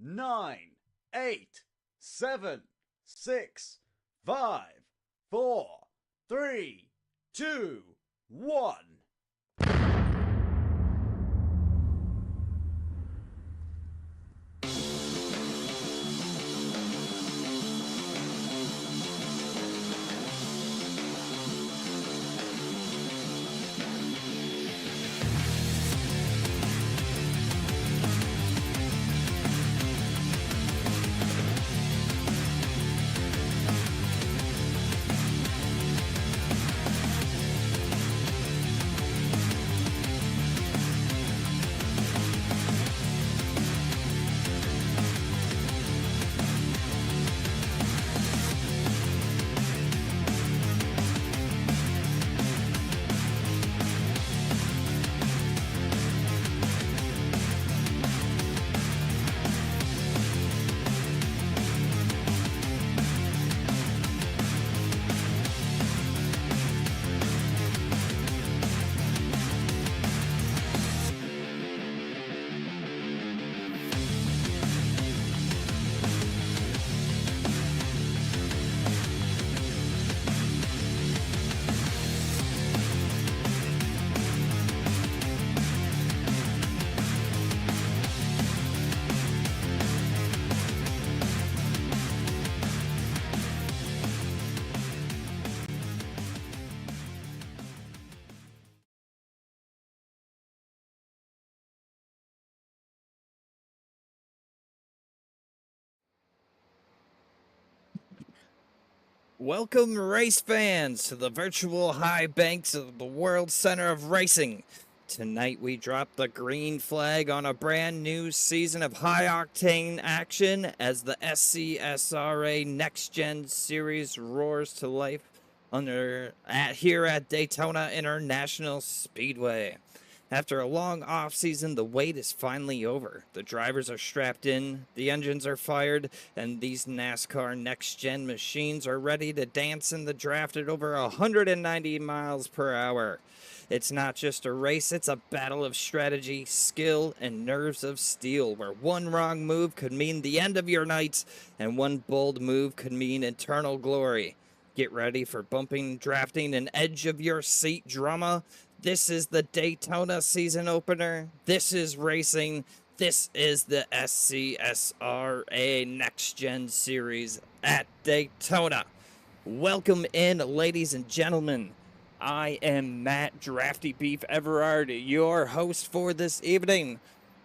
Nine, 8, 7, 6, 5, 4, 3, 2, 1. Welcome, race fans, to the virtual high banks of the World Center of Racing. Tonight we drop the green flag on a brand new season of high-octane action as the SCSRA Next Gen Series roars to life here at Daytona International Speedway. After a long off-season, the wait is finally over. The drivers are strapped in, the engines are fired, and these NASCAR next-gen machines are ready to dance in the draft at over 190 miles per hour. It's not just a race, it's a battle of strategy, skill, and nerves of steel, where one wrong move could mean the end of your night, and one bold move could mean eternal glory. Get ready for bumping, drafting, and edge-of-your-seat drama. This is the Daytona season opener. This is racing. This is the SCSRA Next Gen Series at Daytona. Welcome in, ladies and gentlemen. I am Matt Drafty Beef Everard, your host for this evening.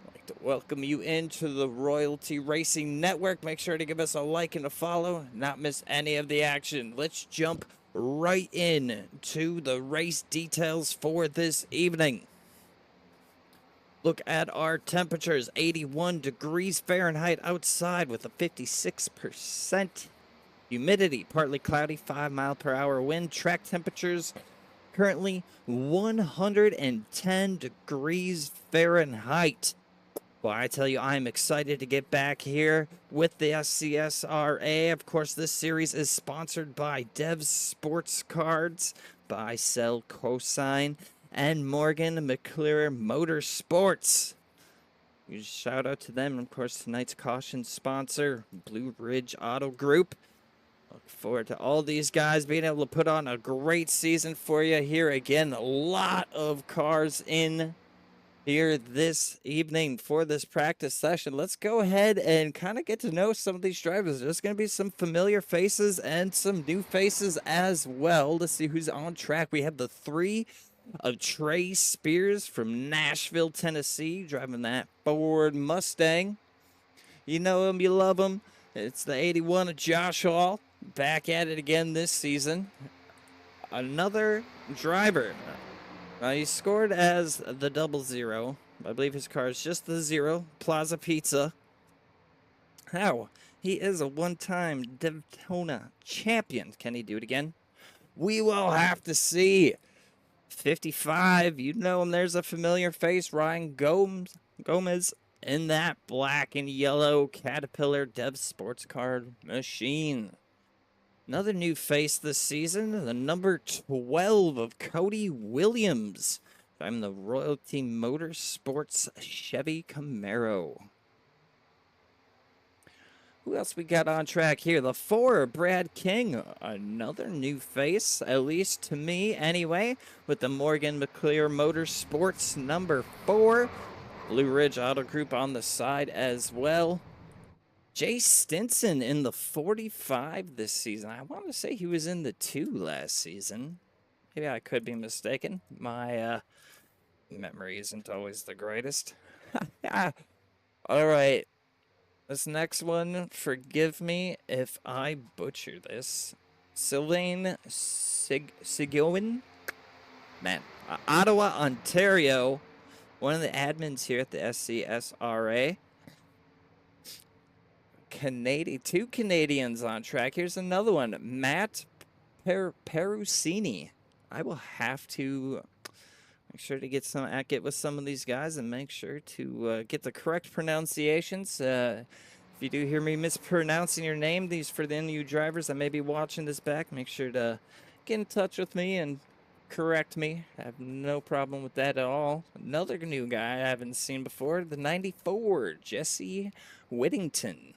I'd like to welcome you into the Royalty Racing Network. Make sure to give us a like and a follow, not miss any of the action. Let's jump right in to the race details for this evening. Look at our temperatures, 81 degrees Fahrenheit outside with a 56% humidity, partly cloudy, 5-mile-per-hour wind. Track temperatures currently 110 degrees Fahrenheit. Well, I tell you, I'm excited to get back here with the SCSRA. Of course, this series is sponsored by Dev Sports Cards, Buy Sell Cosign, and Morgan McClure Motorsports. Huge shout out to them. And of course, tonight's caution sponsor, Blue Ridge Auto Group. Look forward to all these guys being able to put on a great season for you here again. A lot of cars in here this evening for this practice session. Let's go ahead and kind of get to know some of these drivers. There's going to be some familiar faces and some new faces as well. Let's see who's on track. We have the 3 of Trey Spears from Nashville, Tennessee, driving that Ford Mustang. You know him, you love him. It's the 81 of Josh Hall, back at it again this season. Another driver. He scored as the 00. I believe his car is just the 0. Plaza Pizza. How? He is a one-time Daytona champion. Can he do it again? We will have to see. 55, you know him. There's a familiar face. Ryan Gomez in that black and yellow Caterpillar Dev Sports Card machine. Another new face this season, the number 12 of Cody Williams. I'm the Royalty Motorsports Chevy Camaro. Who else we got on track here? The 4, Brad King. Another new face, at least to me anyway, with the Morgan McClure Motorsports number 4. Blue Ridge Auto Group on the side as well. Jay Stinson in the 45 this season. I want to say he was in the 2 last season. Maybe I could be mistaken. My memory isn't always the greatest. All right. This next one, forgive me if I butcher this. Sylvain Sigouin? Man, Ottawa, Ontario. One of the admins here at the SCSRA. 2 Canadians on track. Here's another one. Matt Perusini. I will have to make sure to get with some of these guys and make sure to get the correct pronunciations. If you do hear me mispronouncing your name, these for the new drivers that may be watching this back, make sure to get in touch with me and correct me. I have no problem with that at all. Another new guy I haven't seen before, the 94, Jesse Whittington.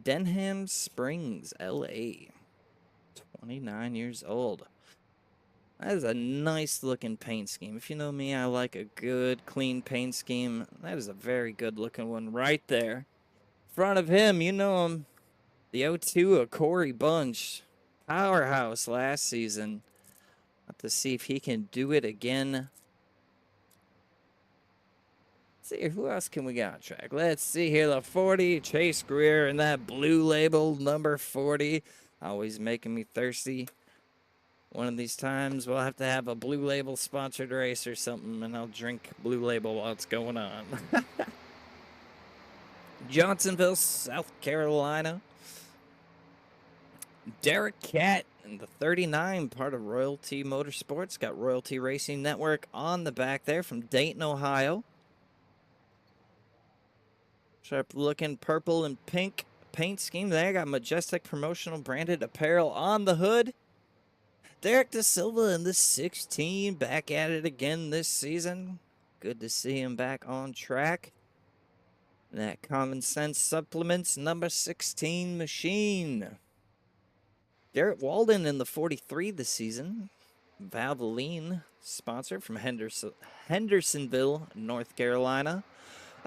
Denham Springs, LA. 29 years old. That is a nice looking paint scheme. If you know me, I like a good, clean paint scheme. That is a very good looking one right there. In front of him, you know him. The 02 of Corey Bunch. Powerhouse last season. Have to see if he can do it again. Let's see, who else can we get on track? Let's see here, the 40, Chase Greer, and that blue label, number 40. Always making me thirsty. One of these times, we'll have to have a blue label sponsored race or something, and I'll drink blue label while it's going on. Johnsonville, South Carolina. Derek Catt in the 39, part of Royalty Motorsports. Got Royalty Racing Network on the back there from Dayton, Ohio. Sharp looking purple and pink paint scheme there. Got Majestic promotional branded apparel on the hood. Derek Da Silva in the 16, back at it again this season. Good to see him back on track. That Common Sense Supplements number 16 machine. Garrett Walden in the 43 this season. Valvoline sponsor from Hendersonville, North Carolina.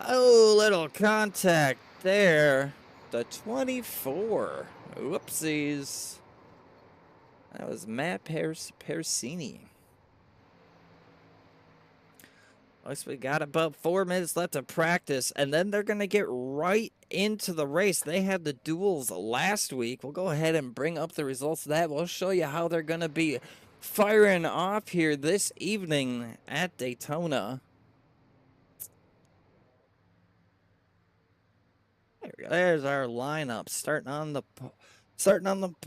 Oh, little contact there. The 24. Whoopsies. That was Matt Persini. Looks we got about 4 minutes left to practice, and then they're going to get right into the race. They had the duels last week. We'll go ahead and bring up the results of that. We'll show you how they're going to be firing off here this evening at Daytona. There's our lineup.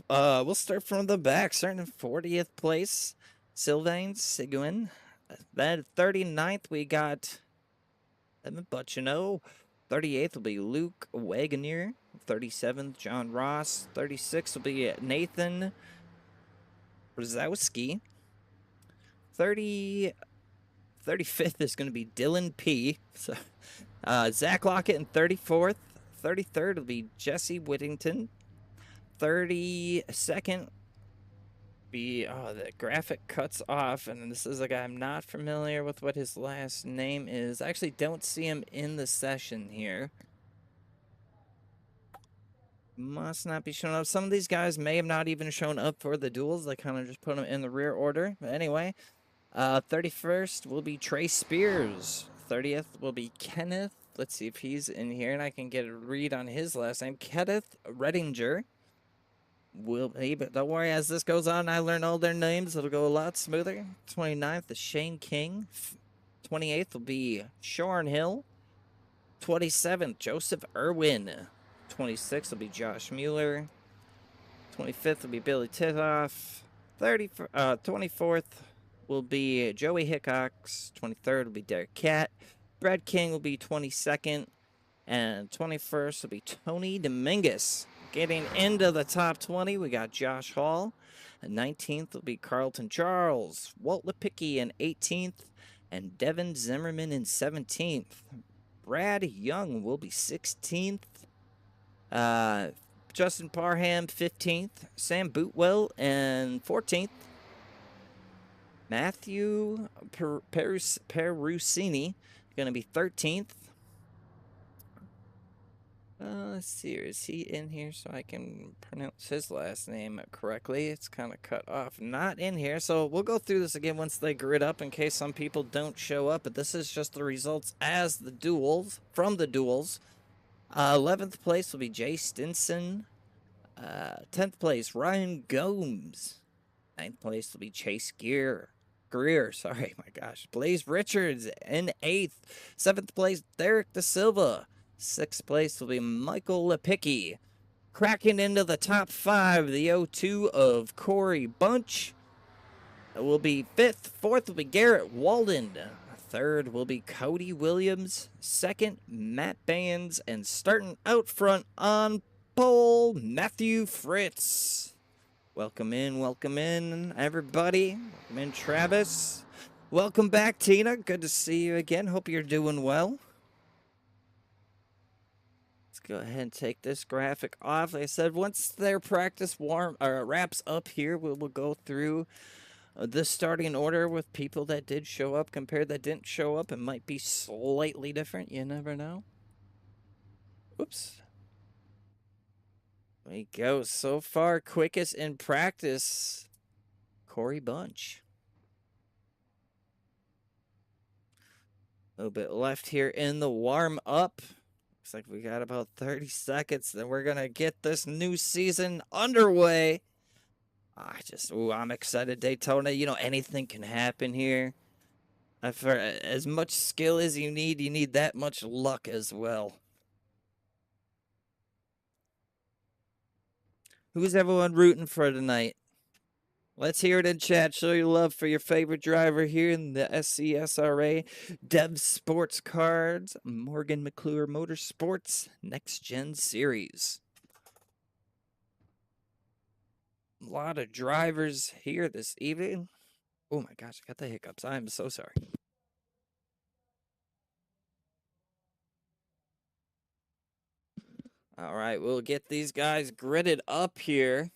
We'll start from the back, starting in 40th place, Sylvain Seguin. Then 39th, we got Evan Butchino. 38th will be Luke Wagoneer. 37th, John Ross. 36th will be Nathan Brzezowski. 35th is going to be Dylan P. So, Zach Lockett in 34th. 33rd will be Jesse Whittington. 32nd be the graphic cuts off, and this is a guy I'm not familiar with what his last name is. I actually don't see him in the session here. Must not be showing up. Some of these guys may have not even shown up for the duels. They kind of just put them in the rear order. But anyway, 31st will be Trey Spears. 30th will be Kenneth. Let's see if he's in here, and I can get a read on his last name. Kenneth Redinger. But don't worry, as this goes on, I learn all their names. It'll go a lot smoother. 29th is Shane King. 28th will be Shorn Hill. 27th, Joseph Irwin. 26th will be Josh Mueller. 25th will be Billy Titoff. 24th will be Joey Hickox. 23rd will be Derek Catt. Brad King will be 22nd. And 21st will be Tony Dominguez. Getting into the top 20, we got Josh Hall. And 19th will be Carlton Charles. Walt Lipicki in 18th. And Devin Zimmerman in 17th. Brad Young will be 16th. Justin Parham 15th. Sam Bootwell and 14th. Matthew Perusini going to be 13th. Let's see, is he in here so I can pronounce his last name correctly? It's kind of cut off. Not in here, so we'll go through this again once they grid up in case some people don't show up. But this is just the results as the duels, from the duels. 11th place will be Jay Stinson. 10th place, Ryan Gomes. 9th place will be Chase Greer, sorry, my gosh. Blaze Richards in 8th. 7th place, Derek Da Silva. 6th place will be Michael Lipicki. Cracking into the top 5, the 02 of Corey Bunch. It will be 5th. 4th will be Garrett Walden. 3rd will be Cody Williams. 2nd, Matt Bands. And starting out front on pole, Matthew Fritz. Welcome in, everybody. Welcome in, Travis. Welcome back, Tina. Good to see you again. Hope you're doing well. Go ahead and take this graphic off. Like I said, once their practice wraps up here, we'll go through the starting order with people that did show up compared that didn't show up. It might be slightly different. You never know. Oops. There we go. So far, quickest in practice, Corey Bunch. A little bit left here in the warm-up. Looks like we got about 30 seconds, then we're going to get this new season underway. I'm excited. Daytona, anything can happen here. For as much skill as you need that much luck as well. Who's everyone rooting for tonight? Let's hear it in chat. Show your love for your favorite driver here in the SCSRA Dev Sports Cards Morgan McClure Motorsports Next Gen Series. A lot of drivers here this evening. Oh my gosh, I got the hiccups. I'm so sorry. All right, we'll get these guys gridded up here.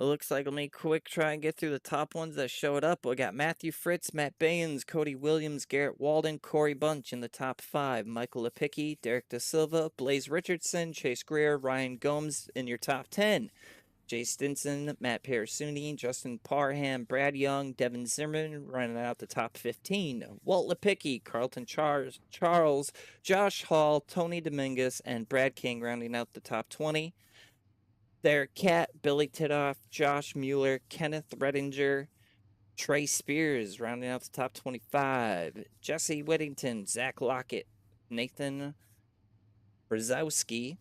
It looks like, let me try and get through the top ones that showed up. We got Matthew Fritz, Matt Baines, Cody Williams, Garrett Walden, Corey Bunch in the top 5. Michael Lipicki, Derek Da Silva, Blaze Richardson, Chase Greer, Ryan Gomes in your top 10. Jay Stinson, Matt Parasuni, Justin Parham, Brad Young, Devin Zimmerman running out the top 15. Walt Lipicki, Carlton Charles, Josh Hall, Tony Dominguez, and Brad King rounding out the top 20. Derek Cat, Billy Titoff, Josh Mueller, Kenneth Redinger, Trey Spears rounding out the top 25. Jesse Whittington, Zach Lockett, Nathan Brzezowski,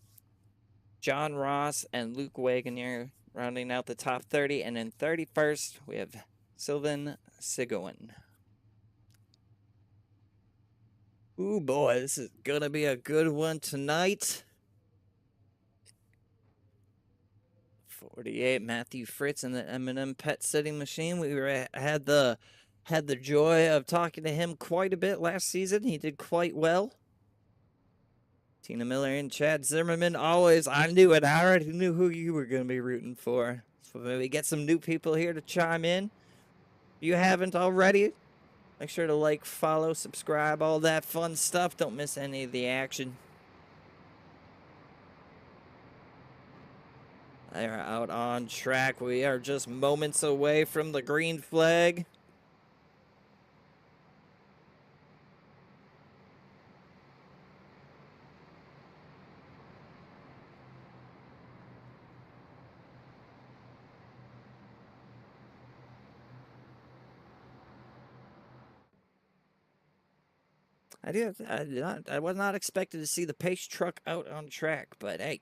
John Ross, and Luke Wagoner rounding out the top 30. And in 31st, we have Sylvan Sigoin. Ooh, boy, this is going to be a good one tonight. 48, Matthew Fritz and the M&M Pet Sitting Machine. We had the joy of talking to him quite a bit last season. He did quite well. Tina Miller and Chad Zimmerman, always, I knew it. I already knew who you were going to be rooting for. So maybe get some new people here to chime in. If you haven't already, make sure to like, follow, subscribe, all that fun stuff. Don't miss any of the action. They're out on track. We are just moments away from the green flag. I was not expected to see the pace truck out on track, but hey,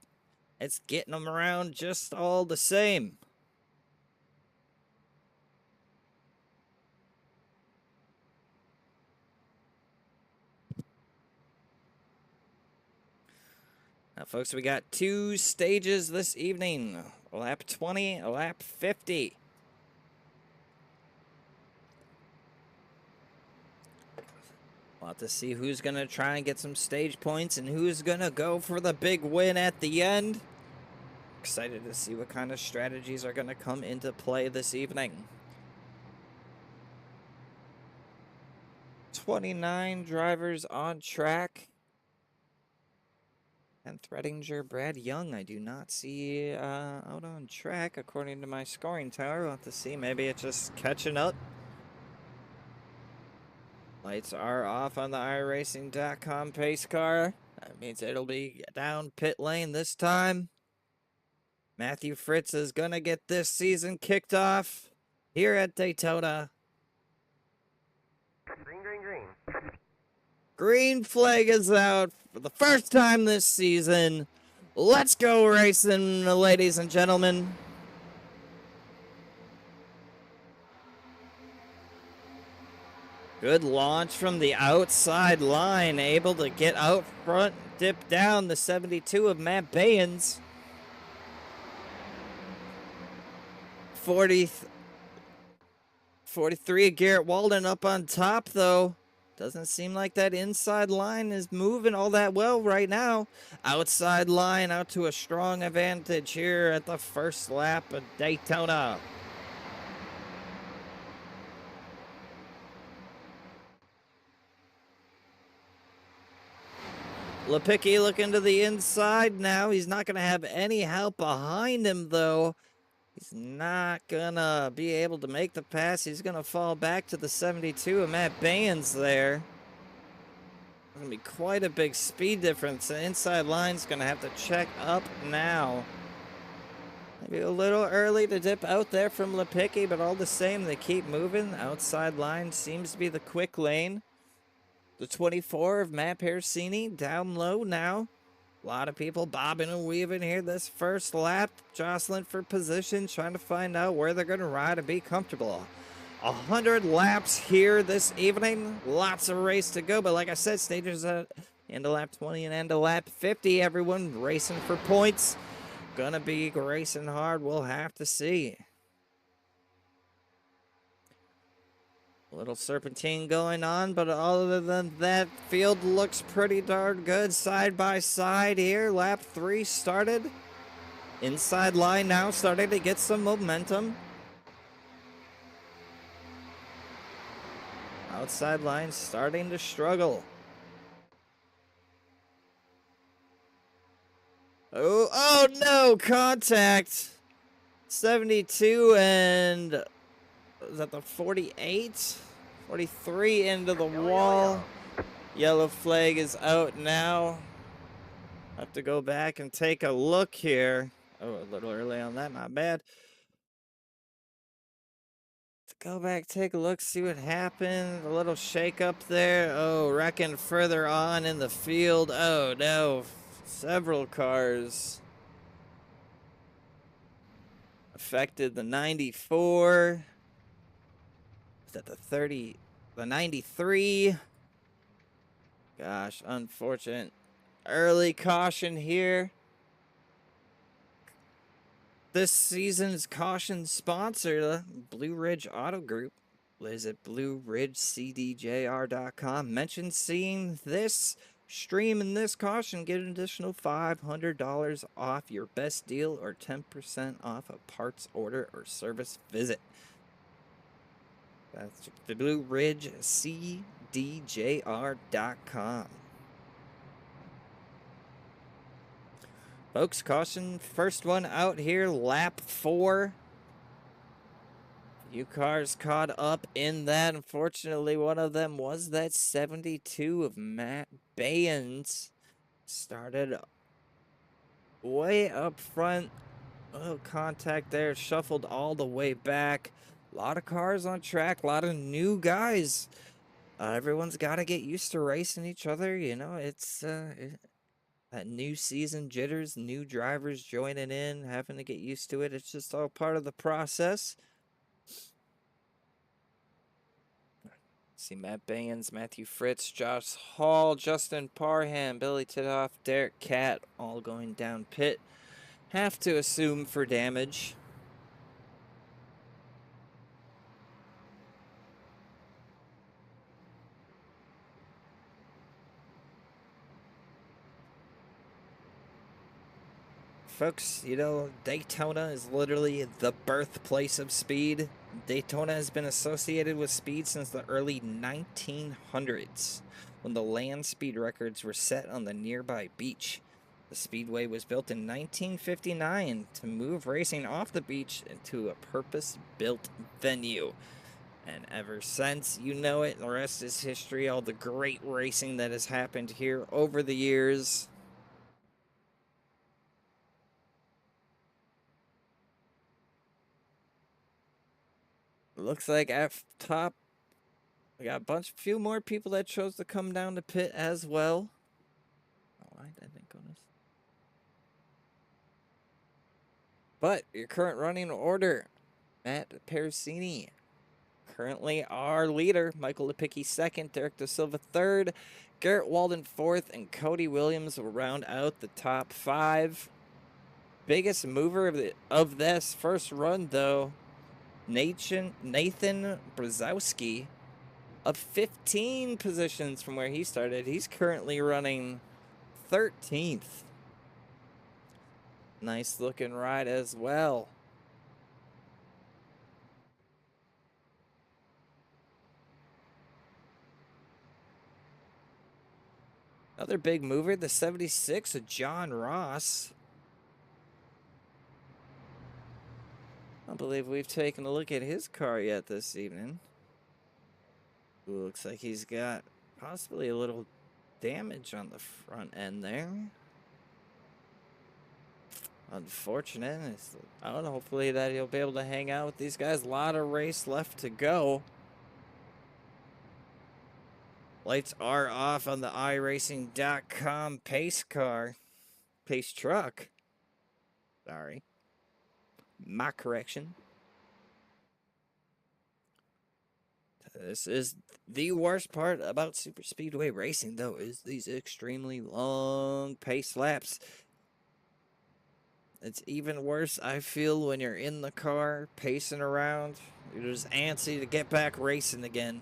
it's getting them around just all the same. Now, folks, we got 2 stages this evening. A lap 20, a lap 50. We'll have to see who's going to try and get some stage points and who's going to go for the big win at the end. Excited to see what kind of strategies are going to come into play this evening. 29 drivers on track. And Thredinger, Brad Young, I do not see out on track according to my scoring tower. We'll have to see. Maybe it's just catching up. Lights are off on the iRacing.com pace car. That means it'll be down pit lane this time. Matthew Fritz is going to get this season kicked off here at Daytona. Green, green, green. Green flag is out for the first time this season. Let's go racing, ladies and gentlemen. Good launch from the outside line, able to get out front, dip down the 72 of Matt Bayens. 43 of Garrett Walden up on top, though. Doesn't seem like that inside line is moving all that well right now. Outside line out to a strong advantage here at the first lap of Daytona. Lipicki looking to the inside now. He's not going to have any help behind him, though. He's not going to be able to make the pass. He's going to fall back to the 72 of Matt Bayens there. There's going to be quite a big speed difference. The inside line's going to have to check up now. Maybe a little early to dip out there from Lipicki, but all the same, they keep moving. Outside line seems to be the quick lane. The 24 of Matt Persini down low now. A lot of people bobbing and weaving here this first lap, jostling for position, trying to find out where they're going to ride and be comfortable. 100 laps here this evening. Lots of race to go, but like I said, stages at end of lap 20 and end of lap 50. Everyone racing for points. Gonna be racing hard. We'll have to see. A little serpentine going on, but other than that, field looks pretty darn good. Side by side here. Lap 3 started. Inside line now starting to get some momentum. Outside line starting to struggle. Oh no, contact. 72 and is that the 48? 43 into the wall. Yellow flag is out now. Have to go back and take a look here. Oh, a little early on that, my bad. Let's go back, take a look, see what happened. A little shake up there. Oh, wrecking further on in the field. Oh no, several cars affected. The 94. Is that the 30? The 93. Gosh, unfortunate. Early caution here. This season's caution sponsor, Blue Ridge Auto Group. Visit BlueRidgeCDJR.com. Mention seeing this stream and this caution. Get an additional $500 off your best deal or 10% off a parts order or service visit. That's BlueRidgeCDJR.com. Folks, caution, first one out here, lap 4. Few cars caught up in that. Unfortunately, one of them was that 72 of Matt Bayens. Started way up front. A little contact there, shuffled all the way back. A lot of cars on track, a lot of new guys. Everyone's got to get used to racing each other. You know, it's... that new season jitters, new drivers joining in, having to get used to it. It's just all part of the process. See Matt Bayens, Matthew Fritz, Josh Hall, Justin Parham, Billy Tidoff, Derek Catt, all going down pit. Have to assume for damage. Folks, you know, Daytona is literally the birthplace of speed. Daytona has been associated with speed since the early 1900s, when the land speed records were set on the nearby beach. The speedway was built in 1959 to move racing off the beach into a purpose-built venue. And ever since, you know it, the rest is history, all the great racing that has happened here over the years. Looks like at top, we got a few more people that chose to come down to pit as well. Oh, why did I go this? But your current running order, Matt Pericini, currently our leader. Michael Lepicki second, Derek De Silva third, Garrett Walden fourth, and Cody Williams will round out the top 5. Biggest mover of this first run, though, Nathan Brzezowski, up 15 positions from where he started. He's currently running 13th. Nice looking ride as well. Another big mover, the 76 of John Ross. I don't believe we've taken a look at his car yet this evening. Ooh, looks like he's got possibly a little damage on the front end there. Unfortunate. I don't know, hopefully that he'll be able to hang out with these guys. A lot of race left to go. Lights are off on the iRacing.com pace car. Pace truck. Sorry. My correction. This is the worst part about super speedway racing, though, is these extremely long pace laps. It's even worse, I feel, when you're in the car pacing around. You're just antsy to get back racing again.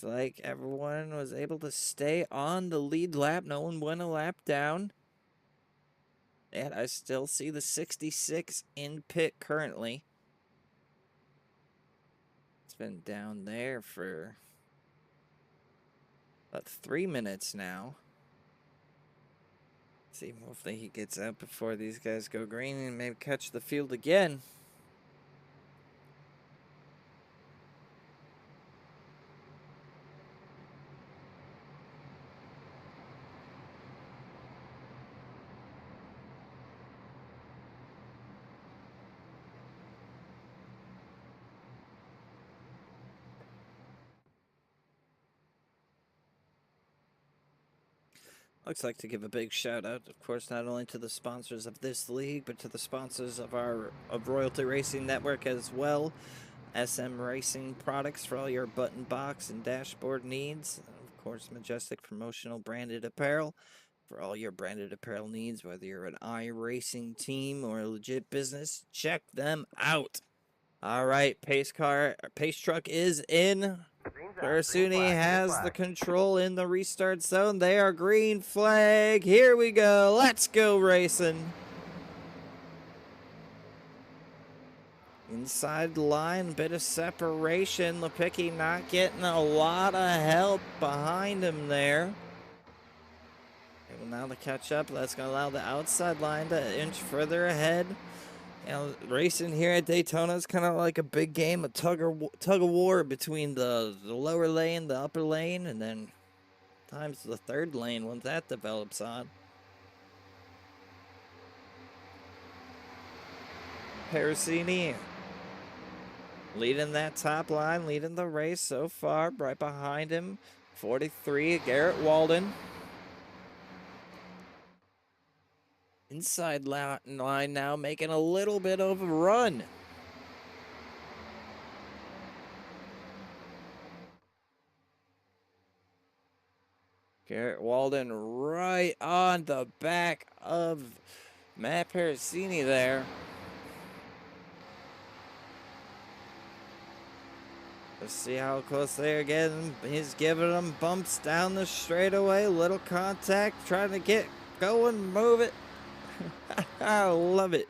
Looks like everyone was able to stay on the lead lap. No one went a lap down. And I still see the 66 in pit currently. It's been down there for about 3 minutes now. See, hopefully he gets out before these guys go green and maybe catch the field again. Looks like to give a big shout out, of course, not only to the sponsors of this league, but to the sponsors of Royalty Racing Network as well. SM Racing products for all your button box and dashboard needs. And of course, Majestic Promotional branded apparel for all your branded apparel needs, whether you're an iRacing team or a legit business. Check them out. All right, pace truck is in. Arasuni has the control in the restart zone. They are green flag. Here we go. Let's go racing. Inside the line, bit of separation. Lipicki not getting a lot of help behind him there. Able now to catch up. That's going to allow the outside line to inch further ahead. You know, racing here at Daytona is kind of like a big game, a tug of war between the lower lane, the upper lane, and then times the third lane once that develops on. Parasini leading that top line, leading the race so far. Right behind him, 43, Garrett Walden. Inside line now, making a little bit of a run. Garrett Walden right on the back of Matt Parasini there. Let's see how close they are getting. He's giving them bumps down the straightaway. Little contact, trying to get going, move it. I love it.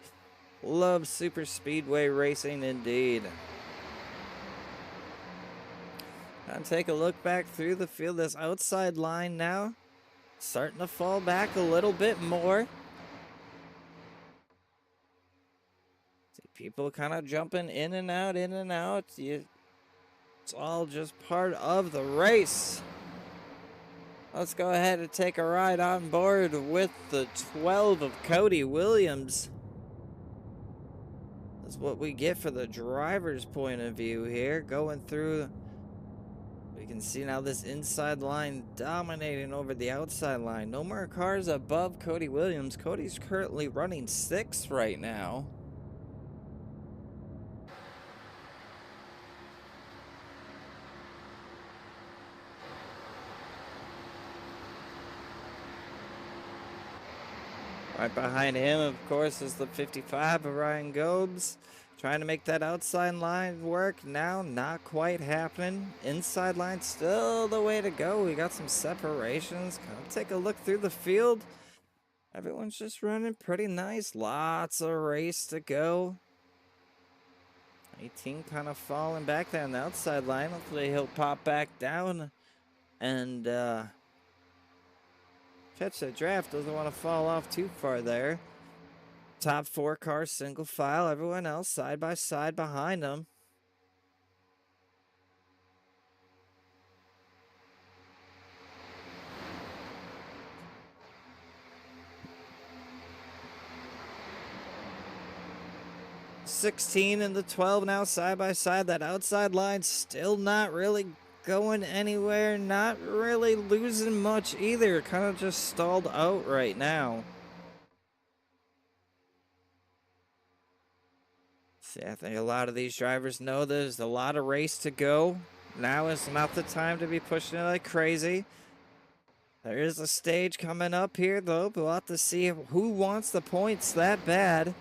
Love super speedway racing indeed. Now take a look back through the field. This outside line now starting to fall back a little bit more. See people kind of jumping in and out, in and out. It's all just part of the race. Let's go ahead and take a ride on board with the 12 of Cody Williams. That's what we get for the driver's point of view here. Going through, we can see now this inside line dominating over the outside line. No more cars above Cody Williams. Cody's currently running 6th right now. Right behind him, of course, is the 55 of Ryan Gobes. Trying to make that outside line work. Now, not quite happening. Inside line, still the way to go. We got some separations. Come take a look through the field. Everyone's just running pretty nice. Lots of race to go. 18 kind of falling back there on the outside line. Hopefully he'll pop back down and catch that draft. Doesn't want to fall off too far there. Top 4 cars single file. Everyone else side by side behind them. $16 and the 12 now side by side. That outside line still not really going anywhere, not really losing much either. Kind of just stalled out right now. See, I think a lot of these drivers know there's a lot of race to go. Now is not the time to be pushing it like crazy. There is a stage coming up here, though. But we'll have to see who wants the points that bad.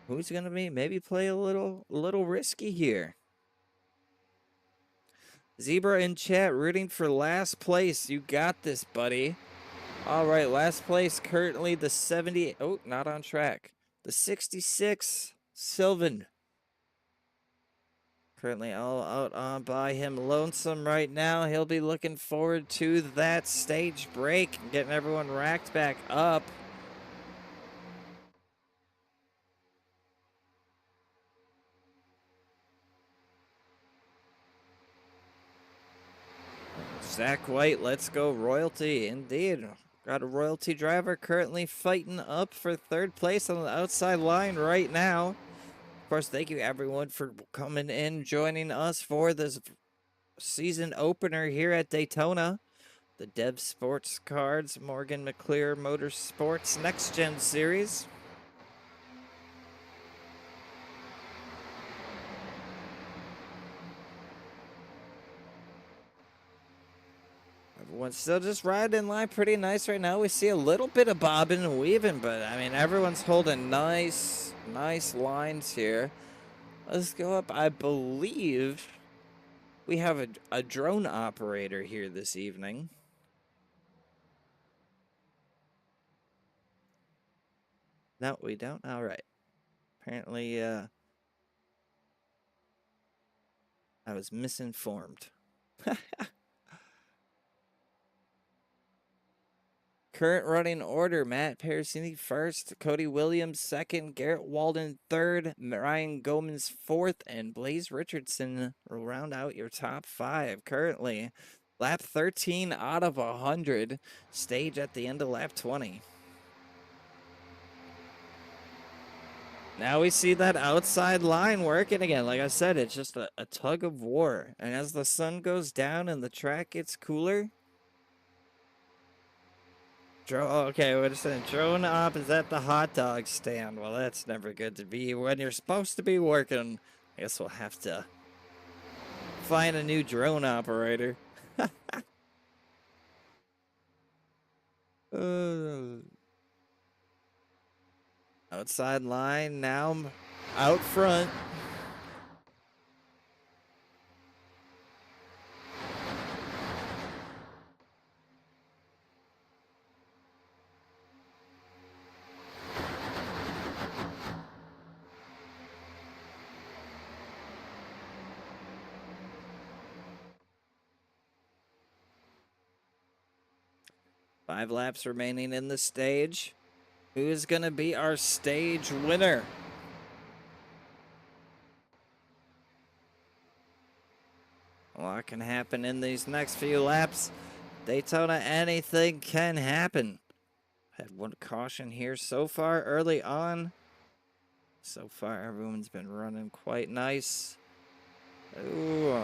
Who's going to be maybe play a little risky here. Zebra in chat rooting for last place. You got this, buddy. All right, last place currently the 70. Oh, not on track. The 66 Sylvan. Currently all out on by him lonesome right now. He'll be looking forward to that stage break and getting everyone racked back up. Zach White, let's go royalty. Indeed. Got a royalty driver currently fighting up for third place on the outside line right now. Of course, thank you everyone for coming in, joining us for this season opener here at Daytona. The Dev Sports Cards, Morgan McClure Motorsports Next Gen Series. Everyone's still just riding in line pretty nice right now. We see a little bit of bobbing and weaving, but I mean, everyone's holding nice lines here. Let's go up. I believe we have a drone operator here this evening. No, we don't? All right. Apparently, I was misinformed. Current running order: Matt Parasini first, Cody Williams second, Garrett Walden third, Ryan Gomez fourth, and Blaze Richardson will round out your top five. Currently, lap 13 out of 100, stage at the end of lap 20. Now we see that outside line working again. Like I said, it's just a tug of war. And as the sun goes down and the track gets cooler, okay, wait a second. Drone op is at the hot dog stand. Well, that's never good to be when you're supposed to be working. I guess we'll have to find a new drone operator. Outside line now out front. Five laps remaining in the stage. Who is going to be our stage winner? A lot can happen in these next few laps. Daytona, anything can happen. Had one caution here so far early on. So far, everyone's been running quite nice. Ooh.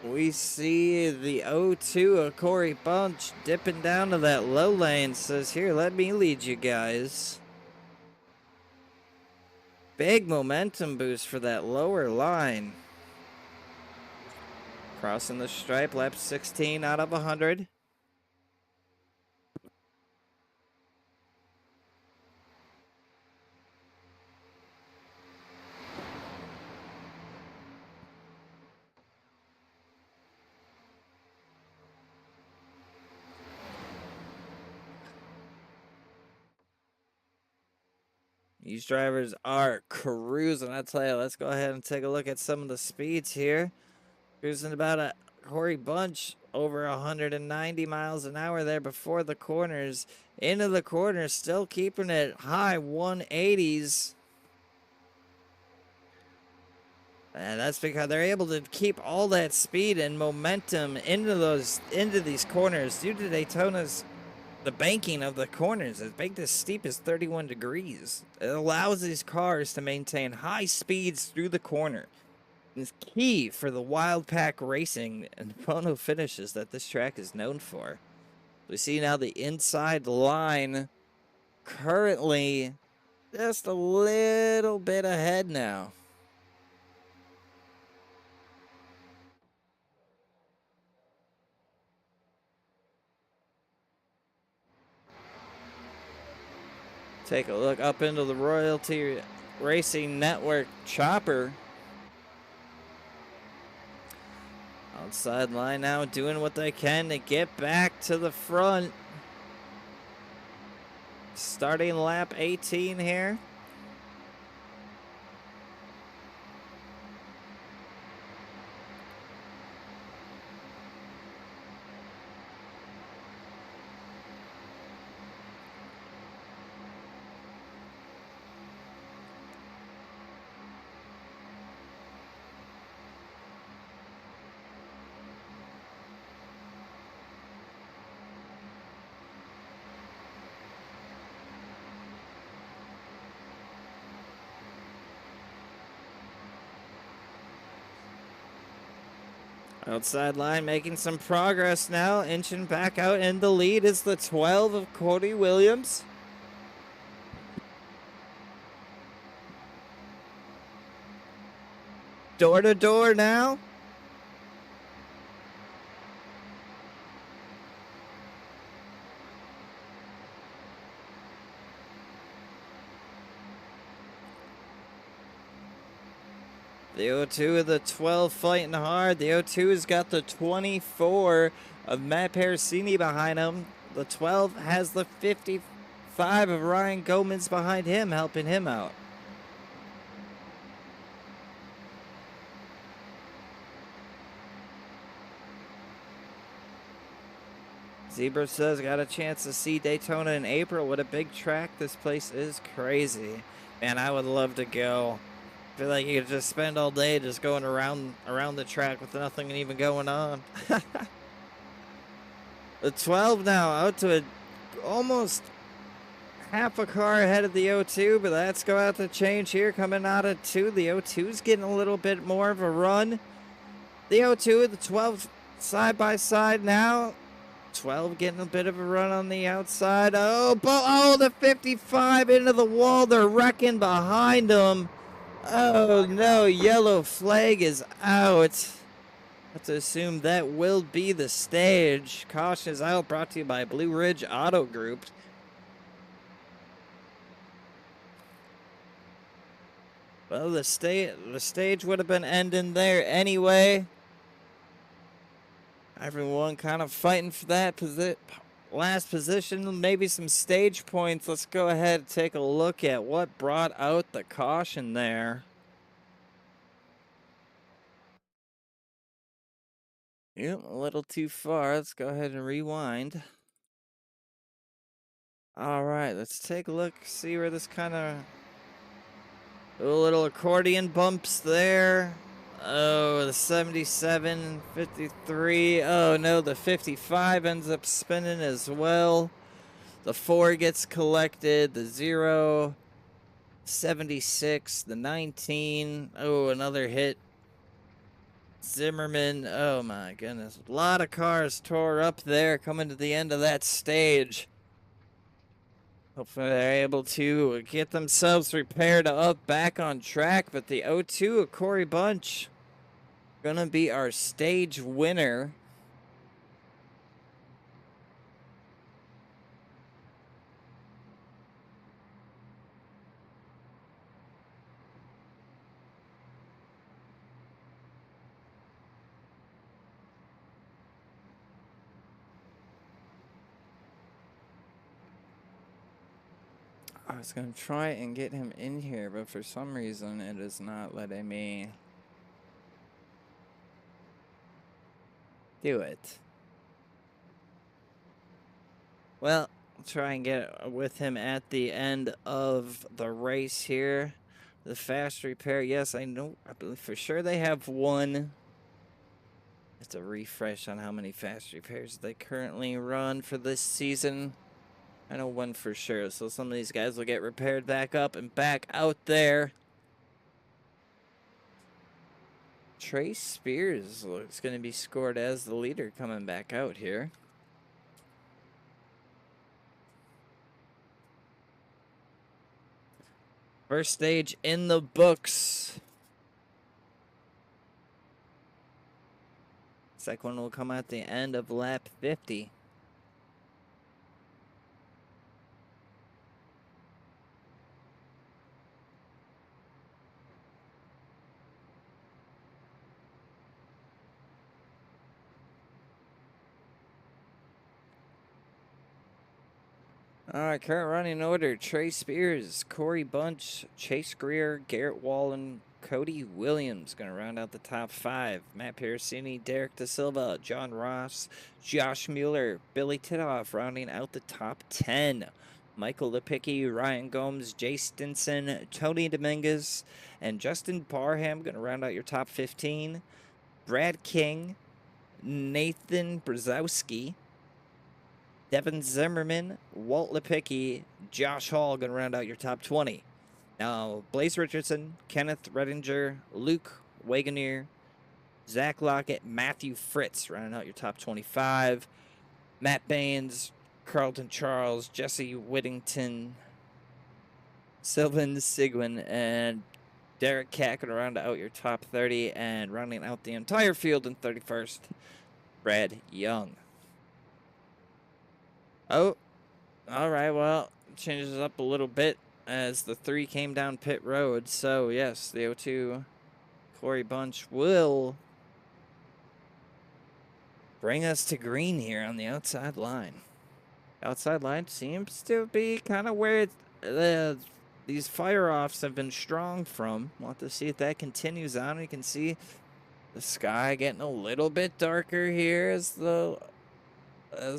We see the 0-2 of Corey Bunch dipping down to that low lane. Says, here, let me lead you guys. Big momentum boost for that lower line. Crossing the stripe, lap 16 out of 100. These drivers are cruising. I tell you, let's go ahead and take a look at some of the speeds here. Cruising about a Corey Bunch over 190 miles an hour there before the corners. Into the corners, still keeping it high 180s. And that's because they're able to keep all that speed and momentum into these corners due to the banking of the corners is banked as steep as 31 degrees. It allows these cars to maintain high speeds through the corner. It's key for the wild pack racing and photo finishes that this track is known for. We see now the inside line currently just a little bit ahead now. Take a look up into the Royalty Racing Network chopper. Outside line now doing what they can to get back to the front. Starting lap 18 here. Outside line making some progress now. Inching back out in the lead is the 12 of Cody Williams. Door to door now. The 02 of the 12 fighting hard. The 02 has got the 24 of Matt Parasini behind him. The 12 has the 55 of Ryan Gomez behind him, helping him out. Zebra says, got a chance to see Daytona in April. What a big track. This place is crazy. Man, I would love to go. I feel like you could just spend all day just going around the track with nothing even going on. The 12 now out to almost half a car ahead of the 02, but that's going to have to change here coming out of 2. The 02's getting a little bit more of a run. The 02 and the 12 side by side now. 12 getting a bit of a run on the outside. Oh, the 55 into the wall. They're wrecking behind them. Oh no, yellow flag is out. Have to assume that will be the stage. Caution is out, brought to you by Blue Ridge Auto Group. Well, the stage would have been ending there anyway. Everyone kind of fighting for that last position, maybe some stage points. Let's go ahead and take a look at what brought out the caution there. Yep, a little too far. Let's go ahead and rewind. All right, let's take a look, see where this kind of little accordion bumps there. Oh, the 77, 53. Oh no, the 55 ends up spinning as well. The 4 gets collected. The 0, 76, the 19. Oh, another hit. Zimmerman. Oh my goodness. A lot of cars tore up there coming to the end of that stage. Hopefully they're able to get themselves repaired up back on track. But the 02 of Corey Bunch gonna be our stage winner. I was gonna try and get him in here, but for some reason it is not letting me do it. Well, I'll try and get with him at the end of the race here. The fast repair, yes, I believe for sure they have one. It's a refresh on how many fast repairs they currently run for this season. I know one for sure, so some of these guys will get repaired back up and back out there. Trace Spears looks going to be scored as the leader coming back out here. First stage in the books. Second one will come at the end of lap 50. All right, current running order: Trey Spears, Corey Bunch, Chase Greer, Garrett Wallen, Cody Williams going to round out the top 5. Matt Parasini, Derek Da Silva, John Ross, Josh Mueller, Billy Titoff rounding out the top 10. Michael Lipicki, Ryan Gomes, Jay Stinson, Tony Dominguez, and Justin Barham going to round out your top 15. Brad King, Nathan Brzezowski, Devin Zimmerman, Walt Lipicki, Josh Hall going to round out your top 20. Now, Blaze Richardson, Kenneth Redinger, Luke Wagoneer, Zach Lockett, Matthew Fritz rounding out your top 25. Matt Baines, Carlton Charles, Jesse Whittington, Sylvan Sigwin, and Derek Cack to round out your top 30. And rounding out the entire field in 31st, Brad Young. Oh, all right. Well, changes it up a little bit as the 3 came down pit road. So, yes, the 02 Corey Bunch will bring us to green here on the outside line. Outside line seems to be kind of where these fire-offs have been strong from. We'll have to see if that continues on. You can see the sky getting a little bit darker here as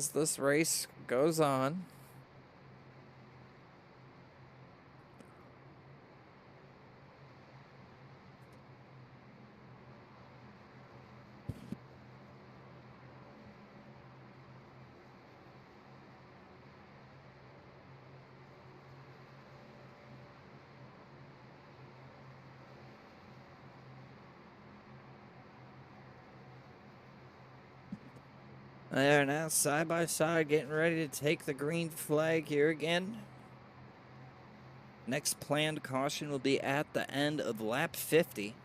this race goes on. There now, side by side, getting ready to take the green flag here again. Next planned caution will be at the end of lap 50.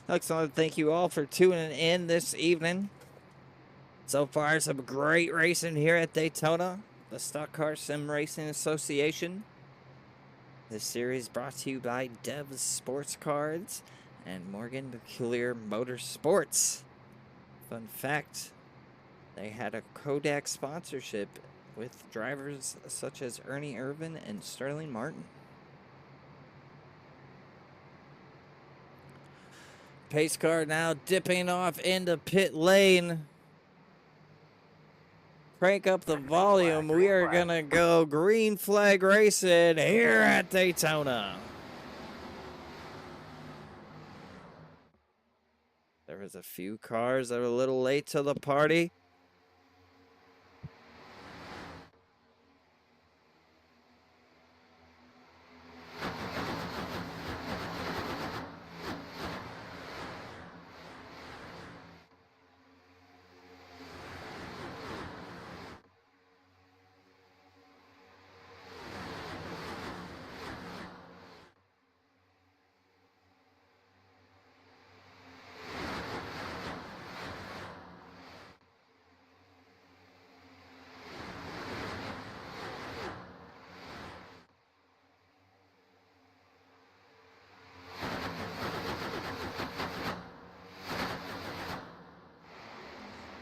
Excellent. Thank you all for tuning in this evening. So far, some great racing here at Daytona, the Stock Car Sim Racing Association. This series brought to you by Dev's Sports Cards and Morgan Peculiar Motorsports. Fun fact, they had a Kodak sponsorship with drivers such as Ernie Irvan and Sterling Martin. Pace car now dipping off into pit lane. Crank up the volume. We are going to go green flag racing here at Daytona. There was a few cars that were a little late to the party.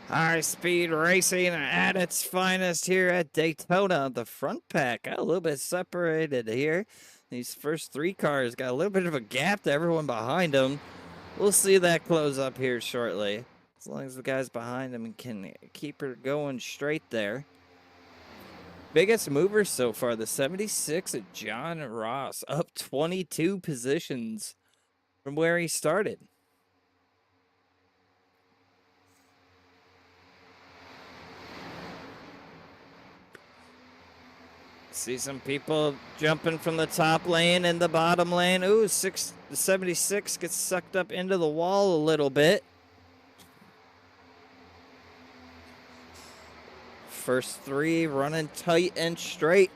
High-speed racing at its finest here at Daytona. The front pack got a little bit separated here. These first 3 cars got a little bit of a gap to everyone behind them. We'll see that close up here shortly. As long as the guys behind them can keep her going straight there. Biggest mover so far, the 76 of John Ross, up 22 positions from where he started. See some people jumping from the top lane and the bottom lane. Ooh, 76 gets sucked up into the wall a little bit. First 3 running tight and straight.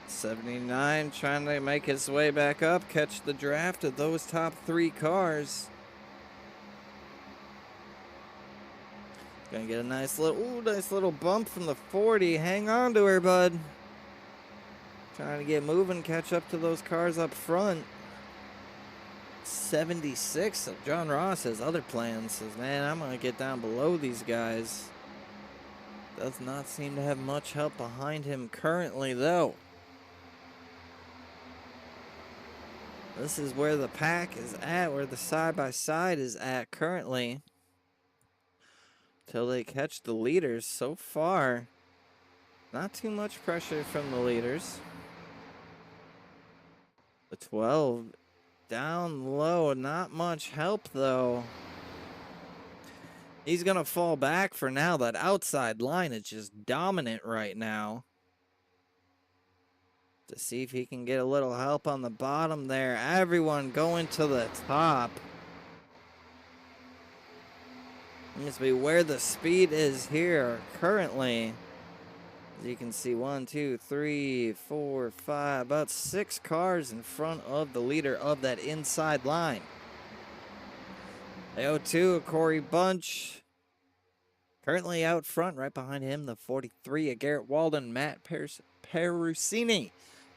'79 trying to make his way back up, catch the draft of those top 3 cars. Gonna get a nice little bump from the 40. Hang on to her, bud. Trying to get moving, catch up to those cars up front. 76 of John Ross has other plans. Says, man, I'm gonna get down below these guys. Does not seem to have much help behind him currently, though. This is where the pack is at, where the side-by-side is at currently. Till they catch the leaders. So far, not too much pressure from the leaders. The 12 down low, not much help though. He's gonna fall back for now. That outside line is just dominant right now. To see if he can get a little help on the bottom there. Everyone going to the top. Must be where the speed is here currently. As you can see, 1, 2, 3, 4, 5, about 6 cars in front of the leader of that inside line. The 02, Corey Bunch, currently out front. Right behind him, the 43 of Garrett Walden, Matt Perusini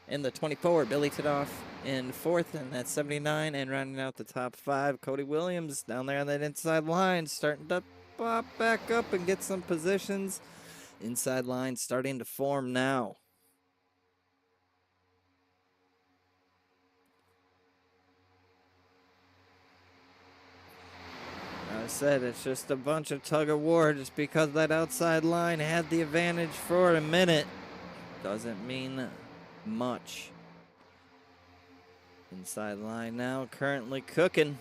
in the 24, Billy Tidoff in 4th, and that's 79, and rounding out the top 5, Cody Williams down there on that inside line, starting to pop back up and get some positions. Inside line starting to form now. I said it's just a bunch of tug of war just because that outside line had the advantage for a minute. Doesn't mean much. Inside line now currently cooking.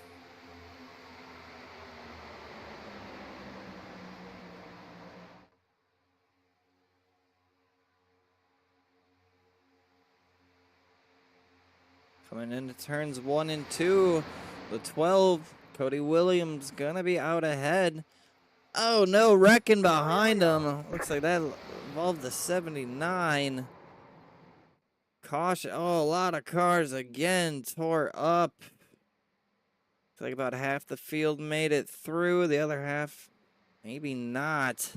Coming into turns 1 and 2. The 12, Cody Williams, gonna be out ahead. Oh no, wrecking behind him. Looks like that involved the 79. Caution. Oh, a lot of cars again tore up. Looks like about half the field made it through. The other half, maybe not.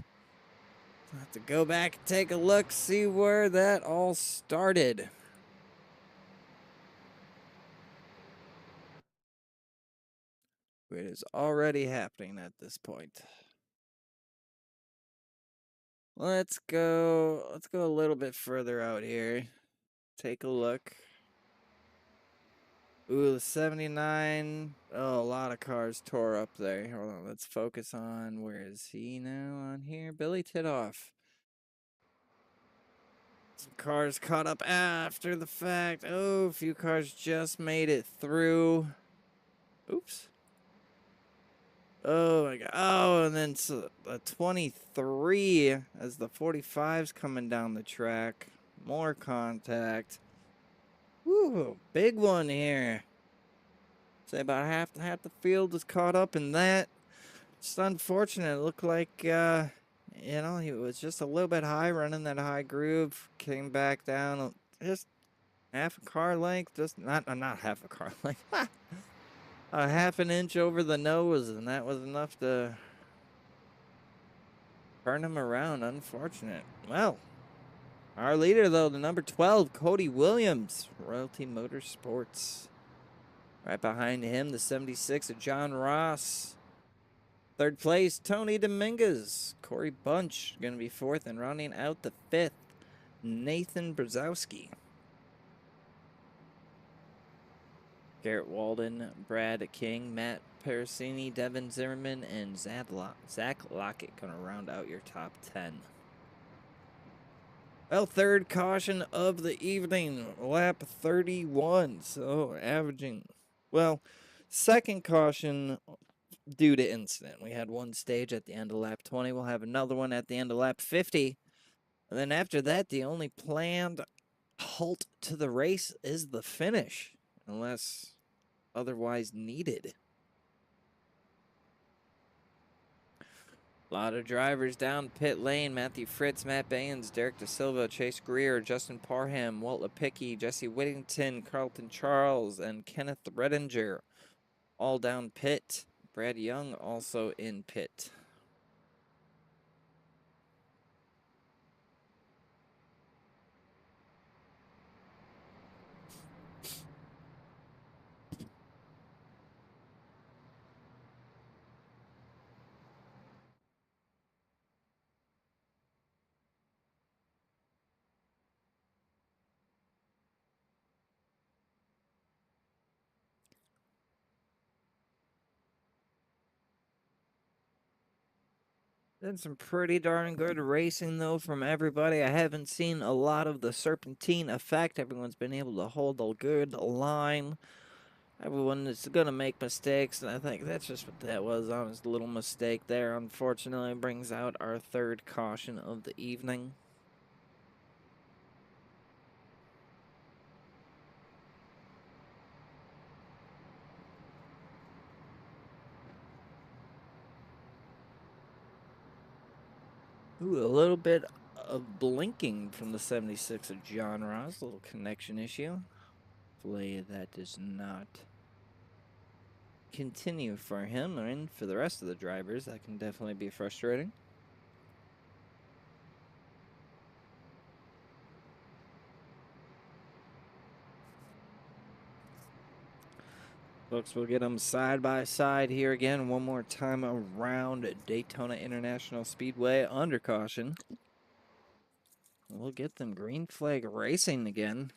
I'll have to go back and take a look, see where that all started. It is already happening at this point. Let's go a little bit further out here. Take a look. Ooh, the 79. Oh, a lot of cars tore up there. Hold on, let's focus on, where is he now on here? Billy Tidoff. Some cars caught up after the fact. Oh, a few cars just made it through. Oops. Oh my god. Oh, and then a 23 as the 45's coming down the track. More contact. Woo, big one here. Say about half the field is caught up in that. It's unfortunate. It looked like he was just a little bit high, running that high groove. Came back down just half a car length. Just not half a car length. A half an inch over the nose, and that was enough to turn him around. Unfortunate. Well, our leader, though, the number 12, Cody Williams, Royalty Motorsports. Right behind him, the 76 of John Ross. 3rd place, Tony Dominguez. Corey Bunch going to be 4th, and rounding out the 5th, Nathan Brzezowski. Garrett Walden, Brad King, Matt Perusini, Devin Zimmerman, and Zach Lockett going to round out your top 10. Well, 3rd caution of the evening, lap 31. So averaging, well, 2nd caution due to incident. We had one stage at the end of lap 20. We'll have another one at the end of lap 50. And then after that, the only planned halt to the race is the finish, unless otherwise needed. A lot of drivers down pit lane. Matthew Fritz, Matt Baines, Derek DeSilva, Chase Greer, Justin Parham, Walt Lepicki, Jesse Whittington, Carlton Charles, and Kenneth Redinger all down pit. Brad Young also in pit. Been some pretty darn good racing, though, from everybody. I haven't seen a lot of the serpentine effect. Everyone's been able to hold a good line. Everyone is going to make mistakes, and I think that's just what that was. Honest little mistake there, unfortunately, brings out our third caution of the evening. Ooh, a little bit of blinking from the 76 of John Ross. A little connection issue. Hopefully that does not continue for him, and for the rest of the drivers. That can definitely be frustrating. Folks, we'll get them side by side here again one more time around Daytona International Speedway under caution. We'll get them green flag racing again.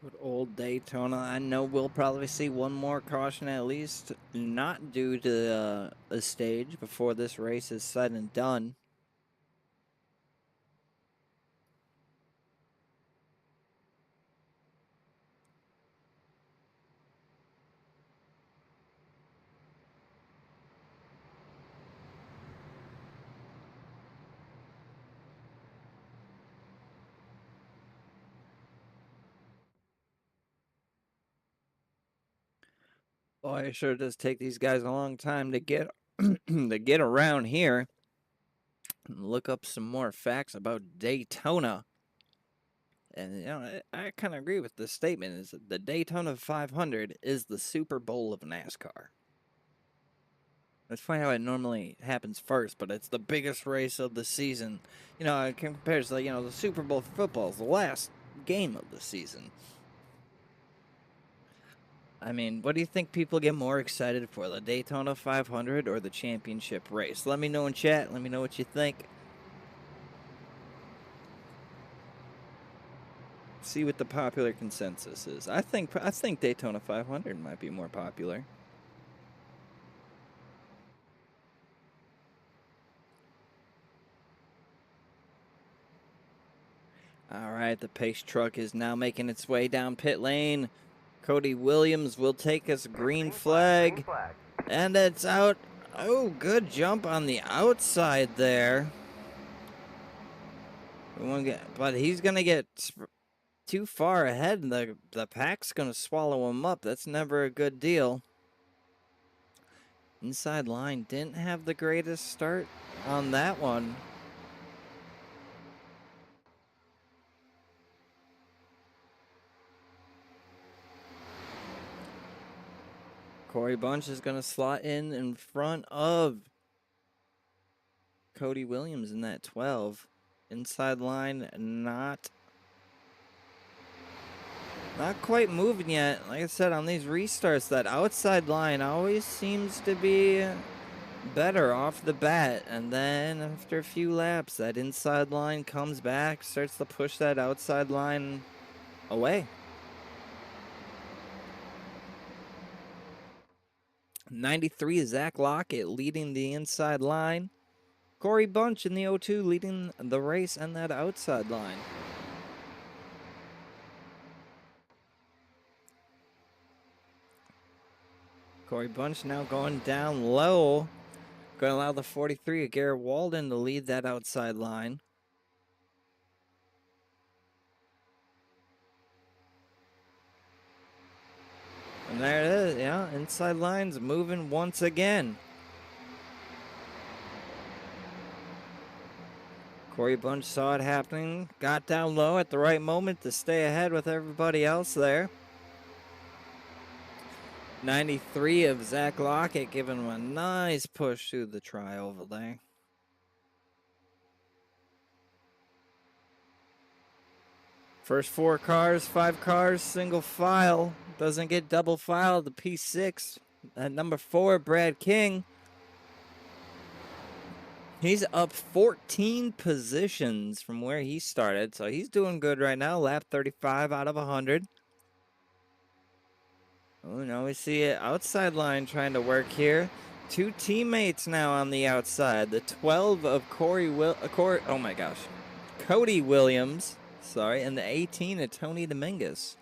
Good old Daytona. I know we'll probably see one more caution at least, not due to the stage before this race is said and done. Boy, it sure does take these guys a long time to get to get around here and look up some more facts about Daytona. And you know, I kind of agree with this statement: is that the Daytona 500 is the Super Bowl of NASCAR. That's funny how it normally happens first, but it's the biggest race of the season. You know, it compares to the Super Bowl for football is the last game of the season. I mean, what do you think people get more excited for, the Daytona 500 or the championship race? Let me know in chat. Let me know what you think. See what the popular consensus is. I think Daytona 500 might be more popular. All right, the pace truck is now making its way down pit lane. Cody Williams will take us green flag. And it's out. Oh, good jump on the outside there. But he's going to get too far ahead, and the pack's going to swallow him up. That's never a good deal. Inside line didn't have the greatest start on that one. Corey Bunch is going to slot in front of Cody Williams in that 12. Inside line not quite moving yet. Like I said, on these restarts, that outside line always seems to be better off the bat. And then after a few laps, that inside line comes back, starts to push that outside line away. 93 is Zach Lockett leading the inside line. Corey Bunch in the 02 leading the race and that outside line. Corey Bunch now going down low. Going to allow the 43 of Garrett Walden to lead that outside line. And there it is, yeah, inside line's moving once again. Corey Bunch saw it happening, got down low at the right moment to stay ahead with everybody else there. 93 of Zach Lockett giving him a nice push through the try over there. First 4 cars, 5 cars, single file. Doesn't get double file. The P6 at number 4, Brad King. He's up 14 positions from where he started, so he's doing good right now. Lap 35 out of 100. Oh, now we see it outside line trying to work here. Two teammates now on the outside. The 12 of Cody Williams, sorry, and the 18 of Tony Dominguez.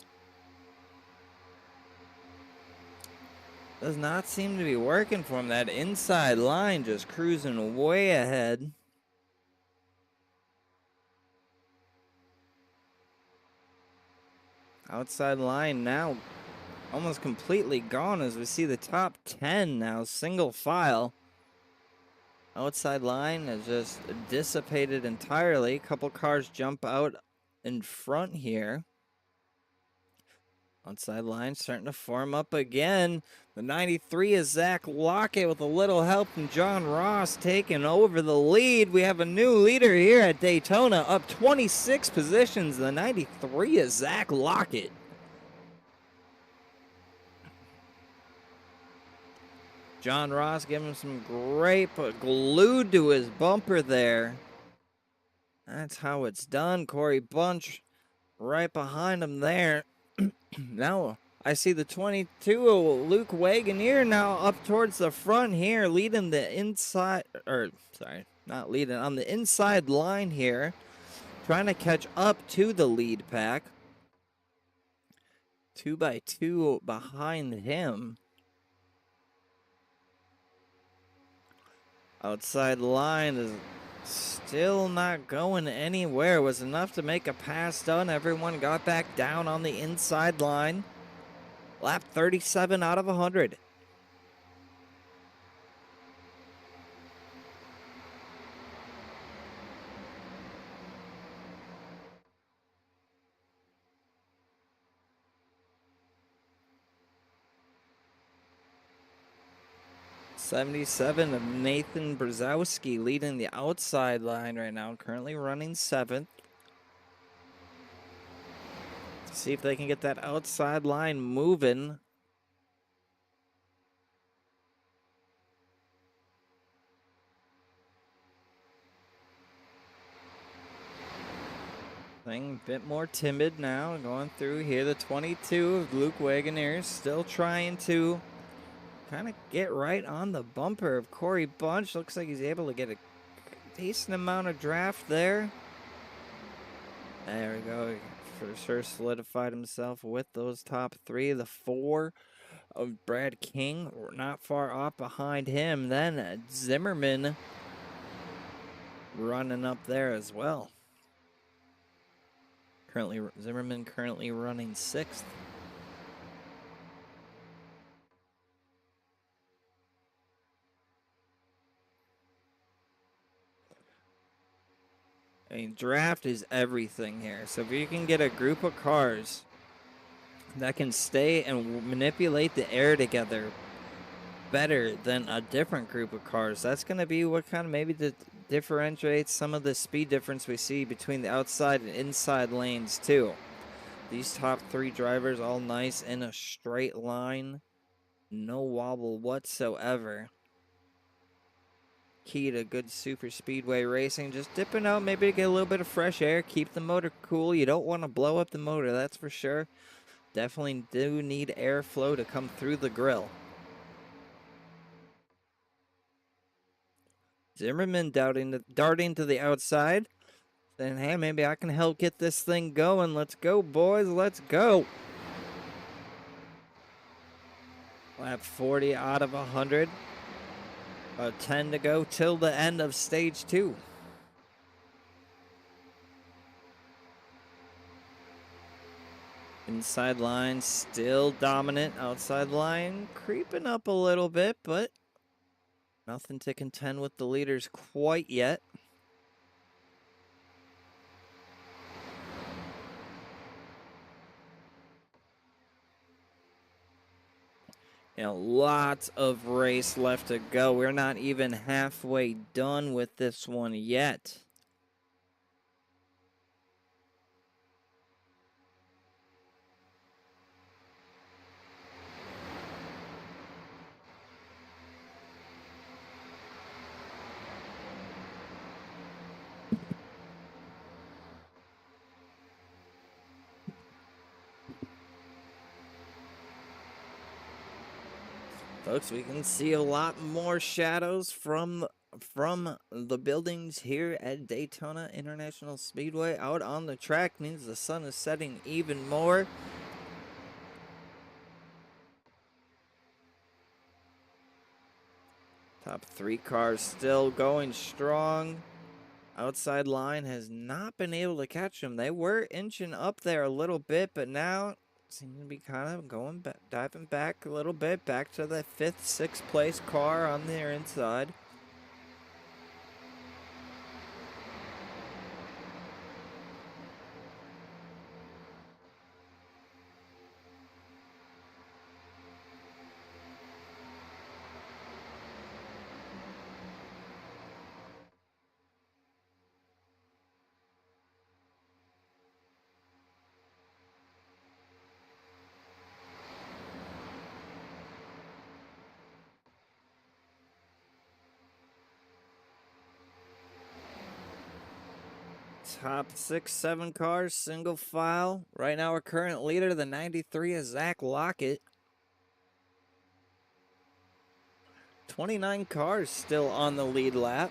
Does not seem to be working for him. That inside line just cruising way ahead. Outside line now almost completely gone as we see the top 10 now single file. Outside line is just dissipated entirely. A couple cars jump out in front here. Outside line starting to form up again. The 93 is Zach Lockett with a little help from John Ross taking over the lead. We have a new leader here at Daytona, up 26 positions. The 93 is Zach Lockett. John Ross giving him some great, but glued to his bumper there. That's how it's done. Corey Bunch right behind him there. Now I see the 22 of Luke Wagoneer now up towards the front here, leading the inside, not leading, on the inside line here, trying to catch up to the lead pack. 2 by 2 behind him. Outside line is still not going anywhere. It was enough to make a pass done. Everyone got back down on the inside line. Lap 37 out of 100. '77 of Nathan Brzezowski leading the outside line right now, currently running 7th. See if they can get that outside line moving. A bit more timid now, going through here. The 22 of Luke Wagoneer still trying to kind of get right on the bumper of Corey Bunch. Looks like he's able to get a decent amount of draft there. There we go. For sure solidified himself with those top 3. The 4 of Brad King, not far off behind him. Then Zimmerman running up there as well. Zimmerman currently running 6th. I mean, draft is everything here. So if you can get a group of cars that can stay and manipulate the air together better than a different group of cars, that's going to be what kind of maybe differentiates some of the speed difference we see between the outside and inside lanes too. These top 3 drivers all nice in a straight line. No wobble whatsoever. Key to good super speedway racing. Just dipping out maybe to get a little bit of fresh air. Keep the motor cool. You don't want to blow up the motor, that's for sure. Definitely do need airflow to come through the grill. Zimmerman darting to the outside. Saying, hey, maybe I can help get this thing going. Let's go, boys. Let's go. Lap 40 out of 100. 10 to go till the end of stage 2. Inside line still dominant. Outside line creeping up a little bit, but nothing to contend with the leaders quite yet. You know, lots of race left to go. We're not even halfway done with this one yet. Folks, we can see a lot more shadows from the buildings here at Daytona International Speedway. Out on the track means the sun is setting even more. Top 3 cars still going strong. Outside line has not been able to catch them. They were inching up there a little bit, but now seem to be kind of going back, diving back a little bit, back to the 5th, 6th place car on their inside. Top 6, 7 cars, single file. Right now, our current leader, the 93, is Zach Lockett. 29 cars still on the lead lap.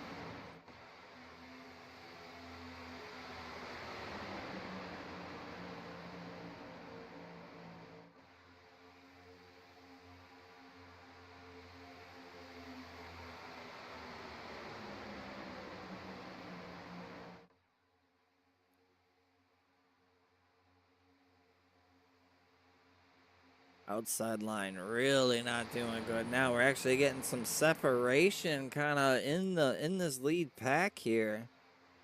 Outside line really not doing good. Now we're actually getting some separation kind of in this lead pack here.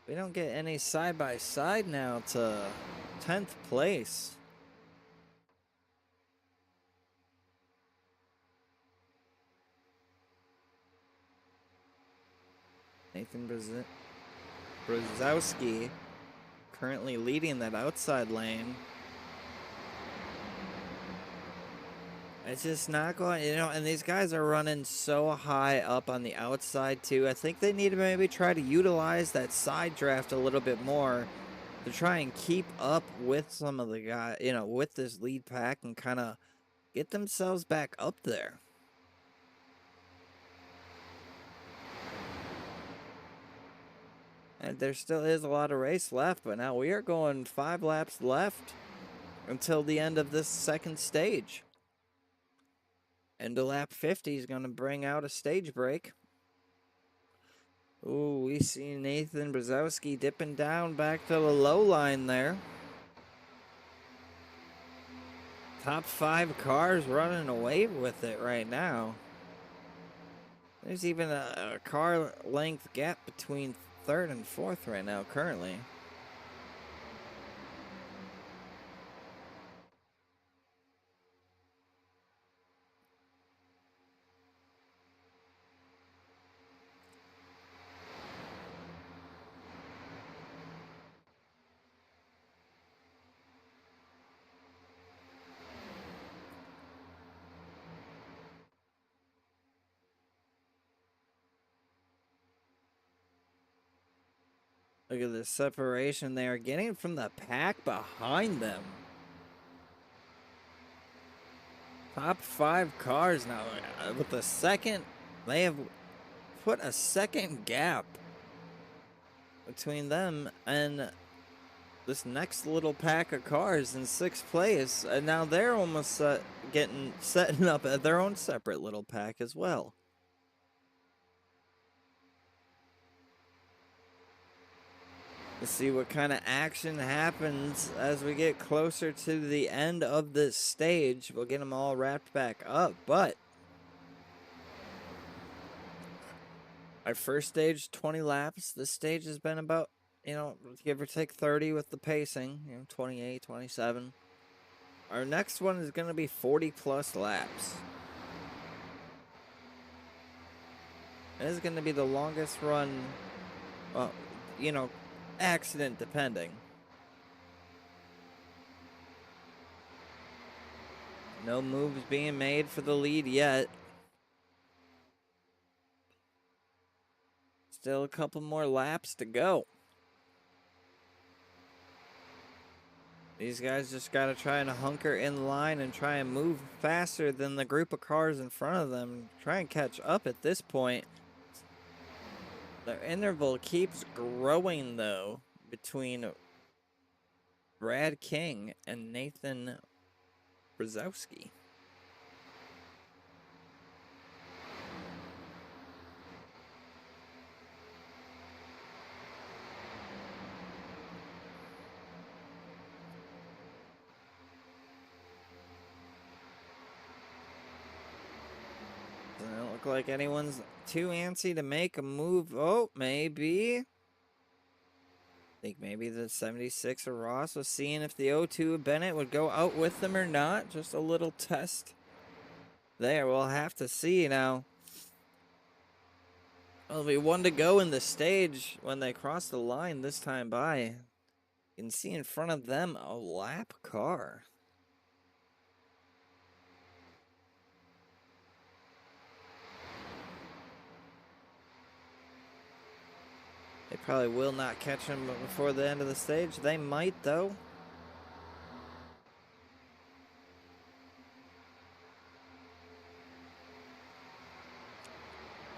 We don't get any side by side now to 10th place. Nathan Brzezowski currently leading that outside lane. It's just not going, and these guys are running so high up on the outside too. I think they need to maybe try to utilize that side draft a little bit more to try and keep up with some of the guys, with this lead pack and kind of get themselves back up there. And there still is a lot of race left, but now we are going 5 laps left until the end of this second stage. End of lap 50 is going to bring out a stage break. Ooh, we see Nathan Brzezowski dipping down back to the low line there. Top 5 cars running away with it right now. There's even a car length gap between 3rd and 4th right now currently. Look at the separation they are getting from the pack behind them. Top 5 cars now with the second, they have put a second gap between them and this next little pack of cars in 6th place, and now they're almost setting up their own separate little pack as well. Let's see what kind of action happens as we get closer to the end of this stage. We'll get them all wrapped back up, but our first stage, 20 laps. This stage has been about, give or take 30 with the pacing, 28, 27. Our next one is going to be 40 plus laps. This is going to be the longest run, well, accident depending. No moves being made for the lead yet. Still a couple more laps to go. These guys just got to try and hunker in line and try and move faster than the group of cars in front of them. Try and catch up at this point. The interval keeps growing, though, between Brad King and Nathan Brzezowski. Doesn't look like anyone's too antsy to make a move. Oh, maybe. I think maybe the 76 of Ross was seeing if the 02 of Bennett would go out with them or not. Just a little test there. We'll have to see now. There'll be one to go in the stage when they cross the line this time by. You can see in front of them a lap car. They probably will not catch him before the end of the stage. They might, though.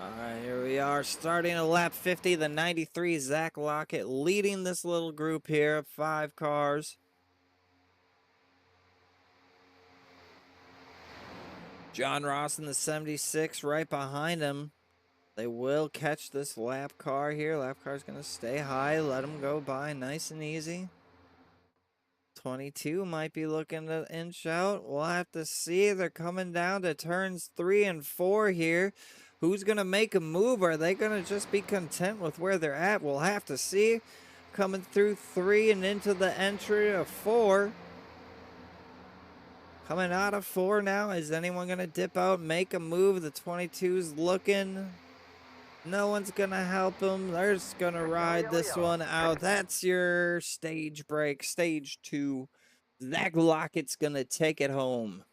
All right, here we are, starting at lap 50. The 93 Zach Lockett leading this little group here of 5 cars. John Ross in the 76 right behind him. They will catch this lap car here. Lap car's going to stay high. Let them go by nice and easy. 22 might be looking to inch out. We'll have to see. They're coming down to turns 3 and 4 here. Who's going to make a move? Are they going to just be content with where they're at? We'll have to see. Coming through 3 and into the entry of 4. Coming out of 4 now. Is anyone going to dip out and make a move? The 22's looking. No one's going to help them. They're just going to ride this one out. That's your stage break. Stage 2. Zach Lockett's going to take it home.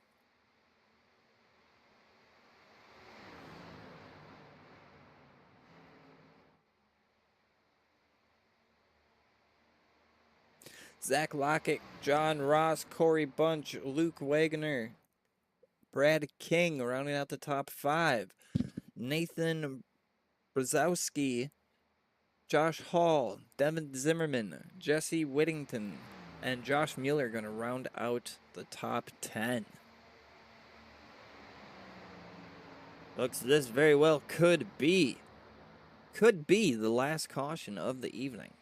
Zach Lockett, John Ross, Corey Bunch, Luke Wagner, Brad King rounding out the top 5. Nathan Brzezowski, Josh Hall, Devin Zimmerman, Jesse Whittington, and Josh Mueller going to round out the top 10. Looks this very well could be the last caution of the evening.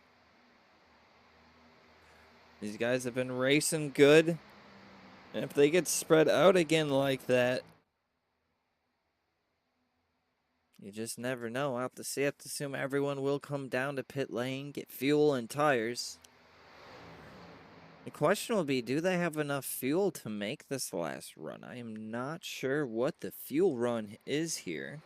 These guys have been racing good. And if they get spread out again like that, you just never know. I'll have to see. I have to assume everyone will come down to pit lane, get fuel and tires. The question will be, do they have enough fuel to make this last run? I am not sure what the fuel run is here.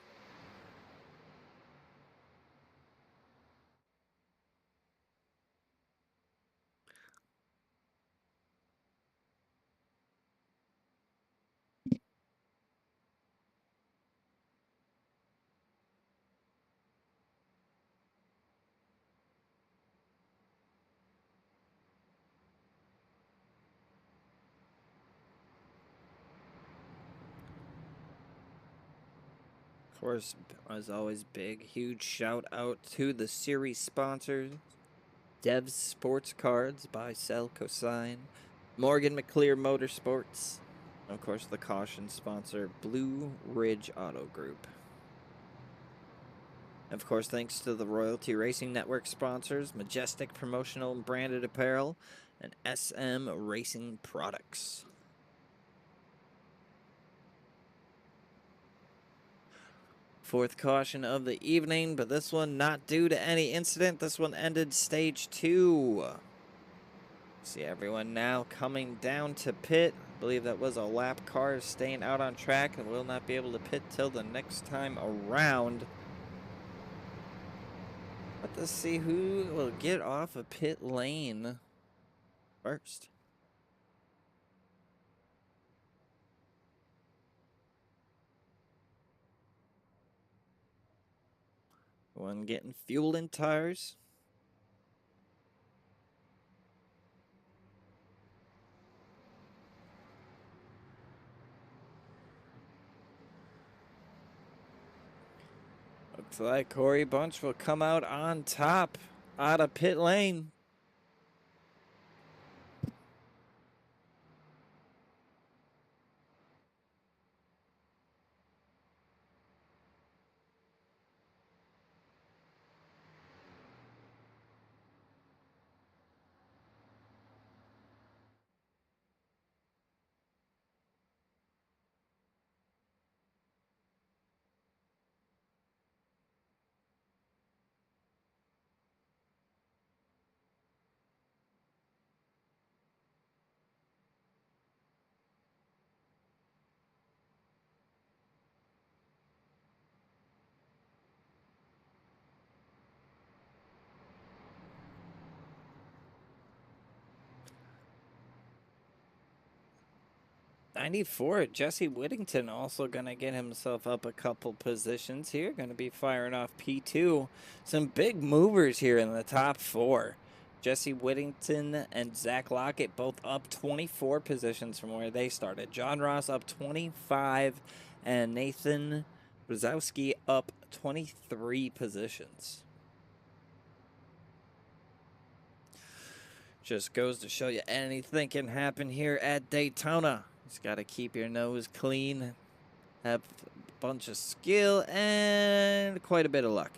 Of course, as always, huge shout out to the series sponsors. Dev's Sports Cards by Sel Cosine, Morgan McClear Motorsports, and of course the caution sponsor, Blue Ridge Auto Group. And of course, thanks to the Royalty Racing Network sponsors, Majestic Promotional and Branded Apparel, and SM Racing Products. Fourth caution of the evening, but this one not due to any incident. This one ended stage 2. See everyone now coming down to pit. I believe that was a lap car staying out on track and will not be able to pit till the next time around. Let's see who will get off a pit lane first. One getting fuel and tires. Looks like Corey Bunch will come out on top out of pit lane. '94, Jesse Whittington also going to get himself up a couple positions here. Going to be firing off P2. Some big movers here in the top 4. Jesse Whittington and Zach Lockett both up 24 positions from where they started. John Ross up 25 and Nathan Brzezowski up 23 positions. Just goes to show you anything can happen here at Daytona. Just got to keep your nose clean, have a bunch of skill, and quite a bit of luck.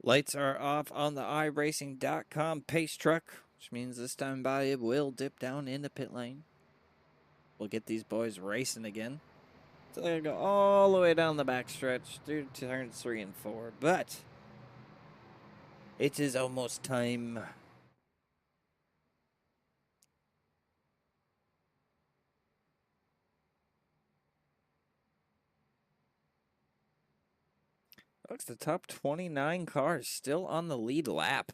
Lights are off on the iRacing.com pace truck, which means this time by it will dip down into pit lane. We'll get these boys racing again. So they're going to go all the way down the backstretch through turns 3 and 4. But it is almost time. Looks the top 29 cars still on the lead lap.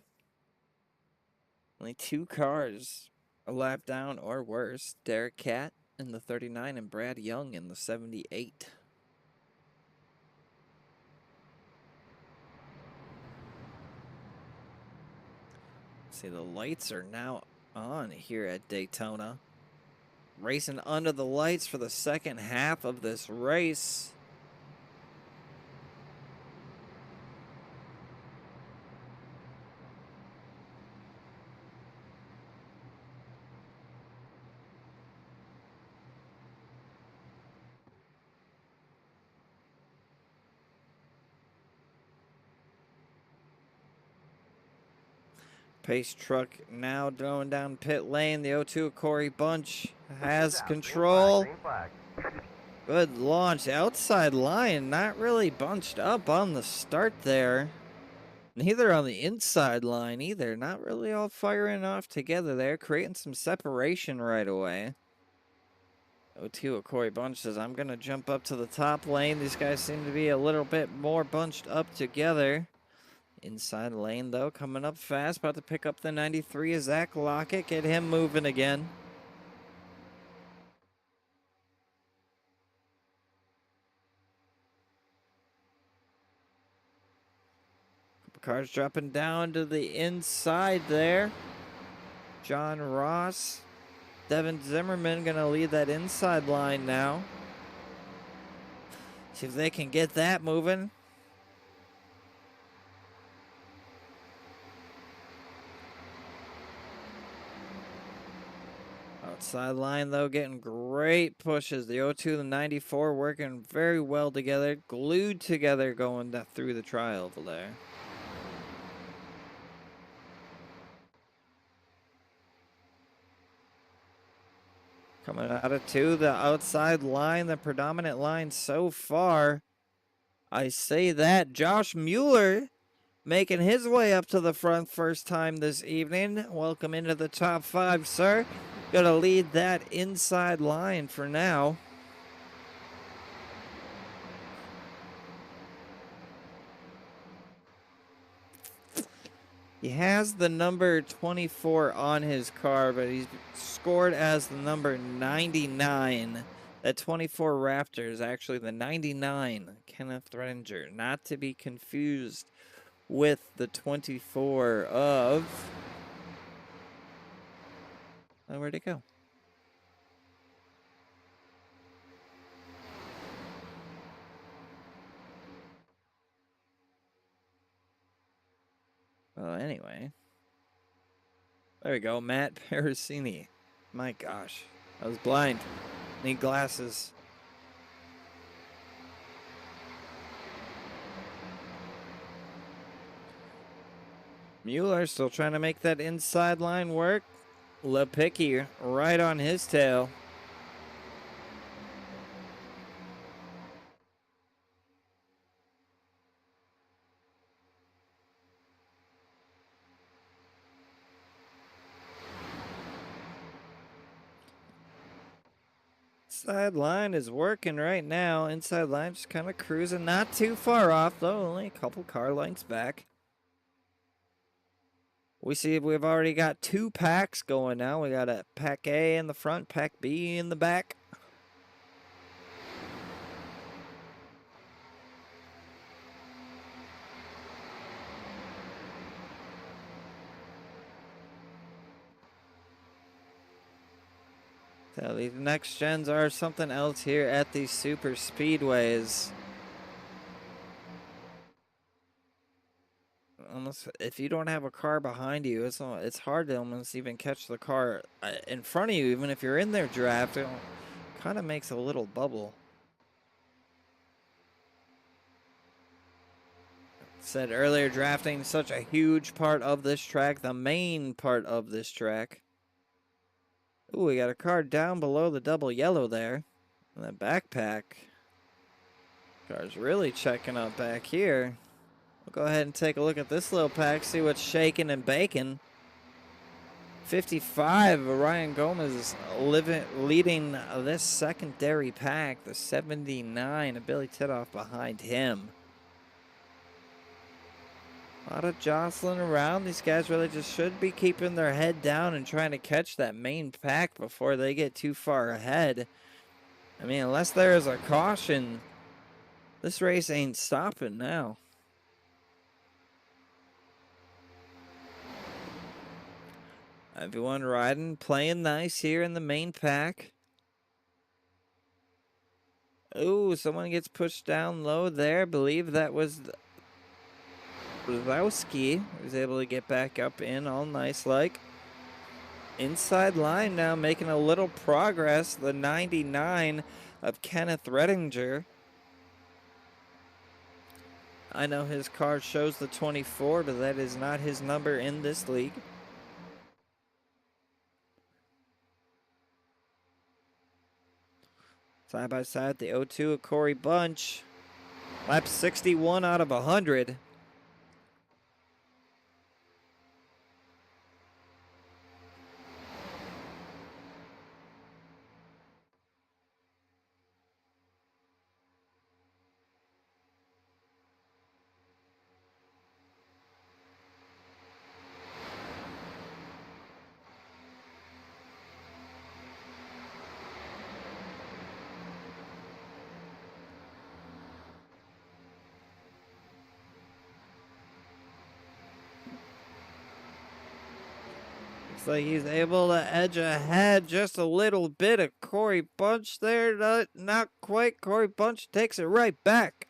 Only 2 cars a lap down or worse. Derek Catt in the 39 and Brad Young in the 78. See, the lights are now on here at Daytona. Racing under the lights for the second half of this race. Pace truck now going down pit lane. The 02 Corey Bunch has control. Good launch. Outside line, not really bunched up on the start there. Neither on the inside line either. Not really all firing off together there. Creating some separation right away. 02 Corey Bunch says, I'm going to jump up to the top lane. These guys seem to be a little bit more bunched up together. Inside lane, though, coming up fast. About to pick up the 93 is Zach Lockett. Get him moving again. Couple cars dropping down to the inside there. John Ross. Devin Zimmerman going to lead that inside line now. See if they can get that moving. Outside line, though, getting great pushes. The 02 and the 94 working very well together. Glued together going through the tri-oval there. Coming out of 2, the outside line, the predominant line so far. I say that. Josh Mueller making his way up to the front first time this evening. Welcome into the top 5, sir. Gonna lead that inside line for now. He has the number 24 on his car, but he's scored as the number 99. That 24 Raptor is actually the 99 Kenneth Redinger, not to be confused with the 24 of... Oh, where'd it go? Well, anyway. There we go, Matt Parasini. My gosh, I was blind. Need glasses. Mueller still trying to make that inside line work. Lepicki right on his tail. Inside line is working right now. Inside line just kind of cruising. Not too far off, though. Only a couple car lengths back. We see we've already got 2 packs going now. We got a pack A in the front, pack B in the back. So these next gens are something else here at these super speedways. Almost, if you don't have a car behind you, it's hard to almost even catch the car in front of you, even if you're in their draft. It kind of makes a little bubble. Said earlier, drafting is such a huge part of this track, the main part of this track. Ooh, we got a car down below the double yellow there. And that backpack. Car's really checking up back here. We'll go ahead and take a look at this little pack, see what's shaking and baking. 55, Ryan Gomez is leading this secondary pack. The 79, Billy Titoff behind him. A lot of jostling around. These guys really just should be keeping their head down and trying to catch that main pack before they get too far ahead. I mean, unless there is a caution, this race ain't stopping now. Everyone riding, playing nice here in the main pack. Ooh, someone gets pushed down low there. I believe that was Brzezowski. Was able to get back up in all nice like. Inside line now making a little progress. The 99 of Kenneth Redinger. I know his card shows the 24, but that is not his number in this league. Side by side, the 02 of Corey Bunch. Lap 61 out of 100. Looks like he's able to edge ahead just a little bit of Corey Bunch there. Not quite. Corey Bunch takes it right back.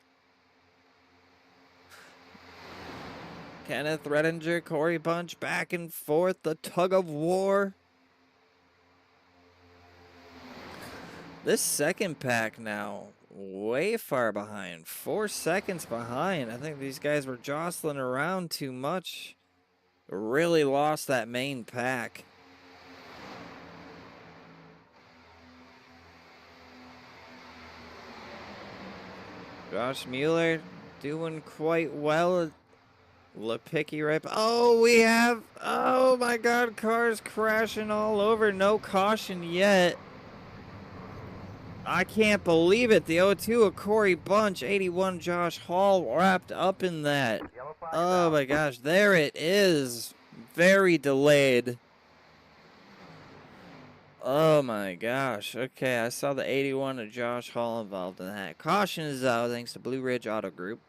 Kenneth Redinger, Corey Bunch back and forth. The tug of war. This second pack now way far behind. 4 seconds behind. I think these guys were jostling around too much. Really lost that main pack. Josh Mueller doing quite well Lipicki right. Oh, we have. Oh my God, cars crashing all over. No caution yet. I can't believe it. The 0-2 of Corey Bunch, 81 Josh Hall wrapped up in that. Oh my gosh, there it is. Very delayed. Oh my gosh. Okay, I saw the 81 of Josh Hall involved in that. Caution is out thanks to Blue Ridge Auto Group.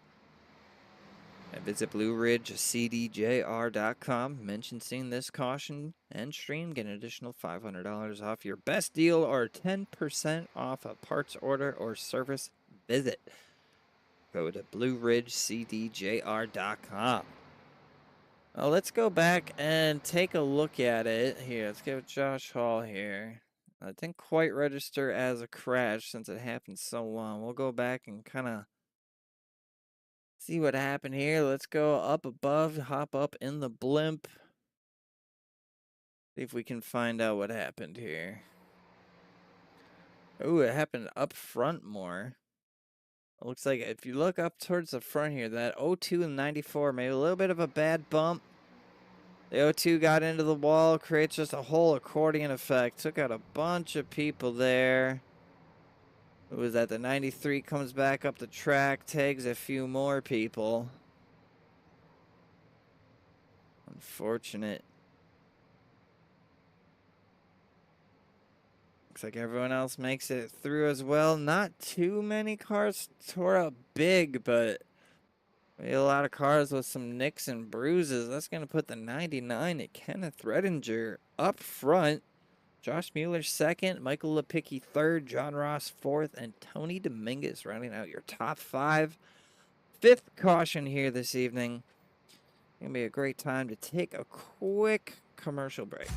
And visit BlueRidgeCDJR.com. Mention seeing this caution and stream. Get an additional $500 off your best deal or 10% off a parts order or service visit. Go to BlueRidgeCDJR.com. Well, let's go back and take a look at it. Here, let's give Josh Hall here. I didn't quite register as a crash since it happened so long. We'll go back and kind of see what happened here. Let's go up above, hop up in the blimp. See if we can find out what happened here. Oh, it happened up front more. It looks like if you look up towards the front here, that 02 and 94 made a little bit of a bad bump. The 02 got into the wall, creates just a whole accordion effect. Took out a bunch of people there. It was that the 93 comes back up the track, tags a few more people. Unfortunate. Looks like everyone else makes it through as well. Not too many cars tore up big, but we had a lot of cars with some nicks and bruises. That's going to put the 99 at Kenneth Redinger up front. Josh Mueller second, Michael Lipicki third, John Ross fourth, and Tony Dominguez rounding out your top five. Fifth caution here this evening. Going to be a great time to take a quick commercial break.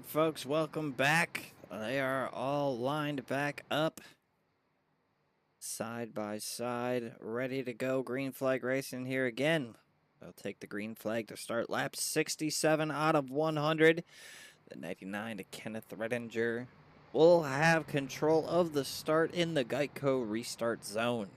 folks, welcome back. They are all lined back up, side by side, ready to go. Green flag racing here again. They'll take the green flag to start lap 67 out of 100. The 99 to Kenneth Redinger will have control of the start in the Geico restart zone.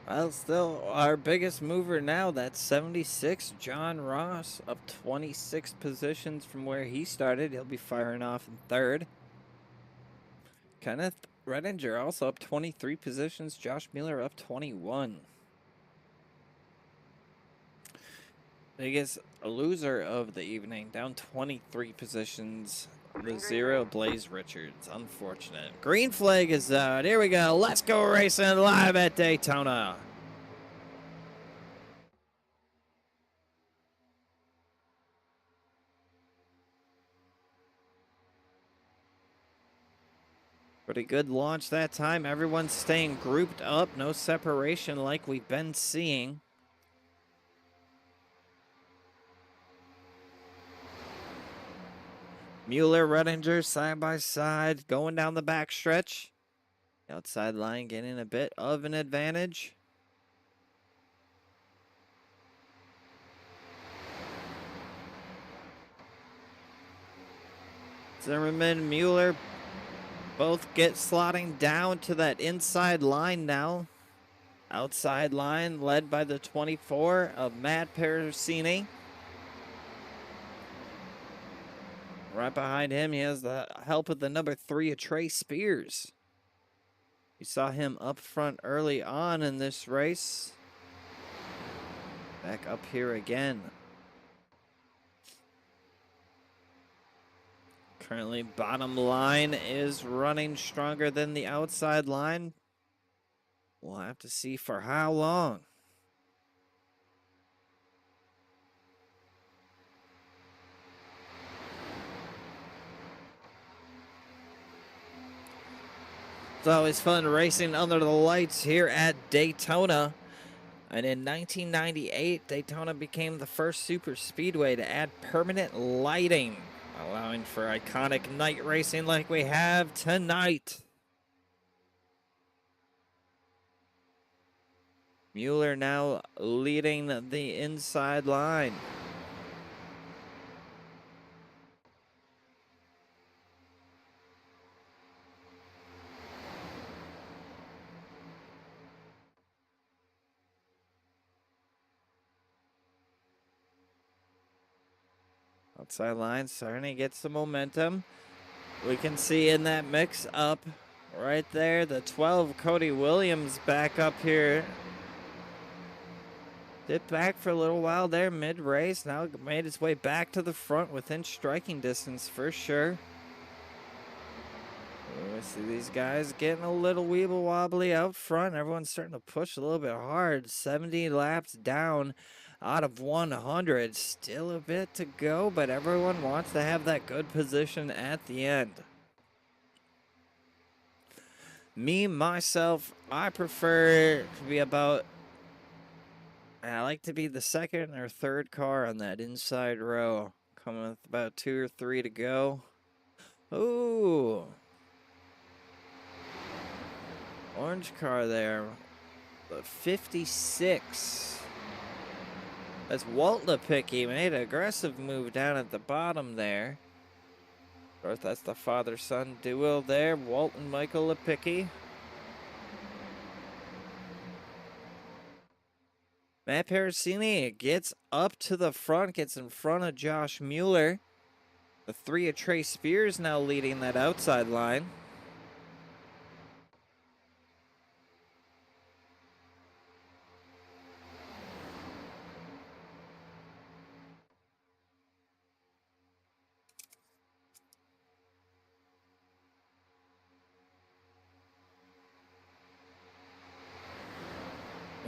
Well, still our biggest mover now, that's 76, John Ross, up 26 positions from where he started. He'll be firing off in third. Kenneth Redinger also up 23 positions. Josh Mueller up 21. Biggest loser of the evening, down 23 positions. The zero, Blaze Richards. Unfortunate. Green flag is out. Here we go. Let's go racing live at Daytona. Pretty good launch that time. Everyone's staying grouped up. No separation like we've been seeing. Mueller, Redinger, side by side, going down the back stretch. Outside line getting a bit of an advantage. Zimmerman, Mueller both get slotting down to that inside line now. Outside line led by the 24 of Matt Pericini. Right behind him, he has the help of the number 3 of Trey Spears. You saw him up front early on in this race. Back up here again. Currently, bottom line is running stronger than the outside line. We'll have to see for how long. It's always fun racing under the lights here at Daytona. And in 1998, Daytona became the first super speedway to add permanent lighting, allowing for iconic night racing like we have tonight. Mueller now leading the inside line. Outside line starting to get some momentum. We can see in that mix up right there, the 12, Cody Williams, back up here. Dipped back for a little while there mid-race. Now made his way back to the front within striking distance for sure. We see these guys getting a little weeble wobbly out front. Everyone's starting to push a little bit hard. 70 laps down out of 100. Still a bit to go, but everyone wants to have that good position at the end. Me, myself, I prefer to be about... I like to be the second or third car on that inside row. Coming with about 2 or 3 to go. Ooh. Orange car there. 56. That's Walt Lipicki. Made an aggressive move down at the bottom there. Of course, that's the father-son duo there. Walt and Michael Lipicki. Matt Pericini gets up to the front, gets in front of Josh Mueller. The 3 of Trey Spears now leading that outside line.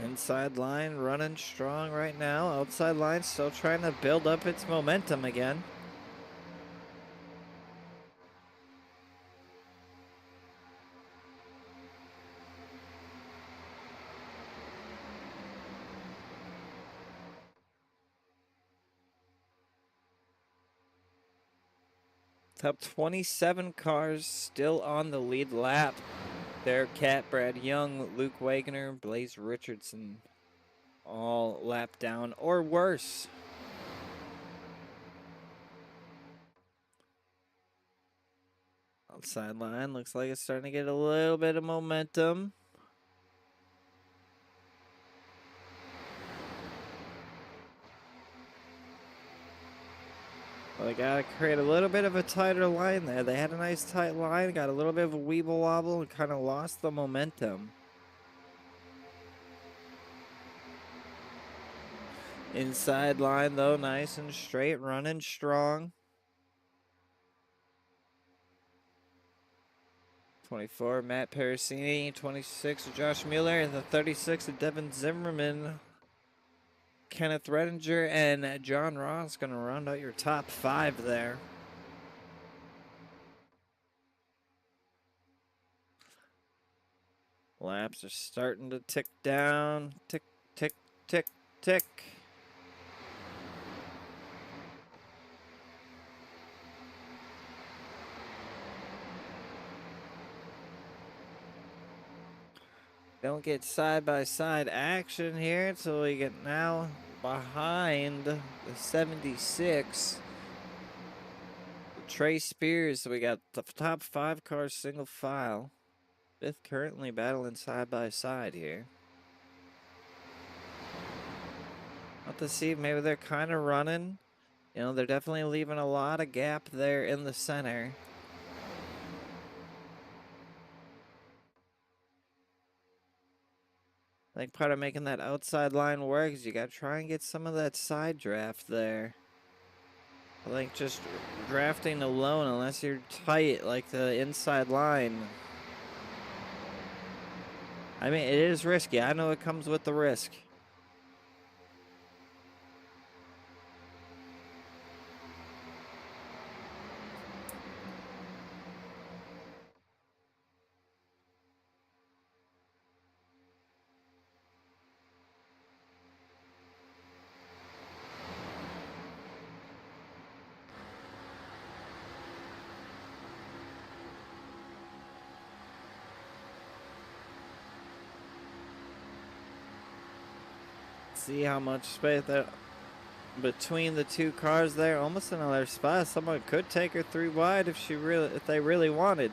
Inside line running strong right now. Outside line still trying to build up its momentum again. Top 27 cars still on the lead lap. There, Cat, Brad Young, Luke Wagoner, Blaze Richardson, all lap down or worse. Outside line looks like it's starting to get a little bit of momentum. Well, they got to create a little bit of a tighter line there. They had a nice tight line, got a little bit of a weeble wobble, and kind of lost the momentum. Inside line, though, nice and straight, running strong. 24, Matt Parasini. 26, Josh Mueller. And the 36, Devin Zimmerman. Kenneth Redinger and John Ross going to round out your top 5 there. Laps are starting to tick down. Tick, tick, tick, tick. Don't get side-by-side action here until we get now behind the 76. Trey Spears, so we got the top 5 cars single file. 5th currently battling side-by-side here. Not to see, maybe they're kind of running. You know, they're definitely leaving a lot of gap there in the center. I think part of making that outside line work is you got to try and get some of that side draft there. I think just drafting alone, unless you're tight like the inside line. I mean, it is risky. I know it comes with the risk. See how much space there between the 2 cars there. Almost another spot. Someone could take her 3 wide if they really wanted.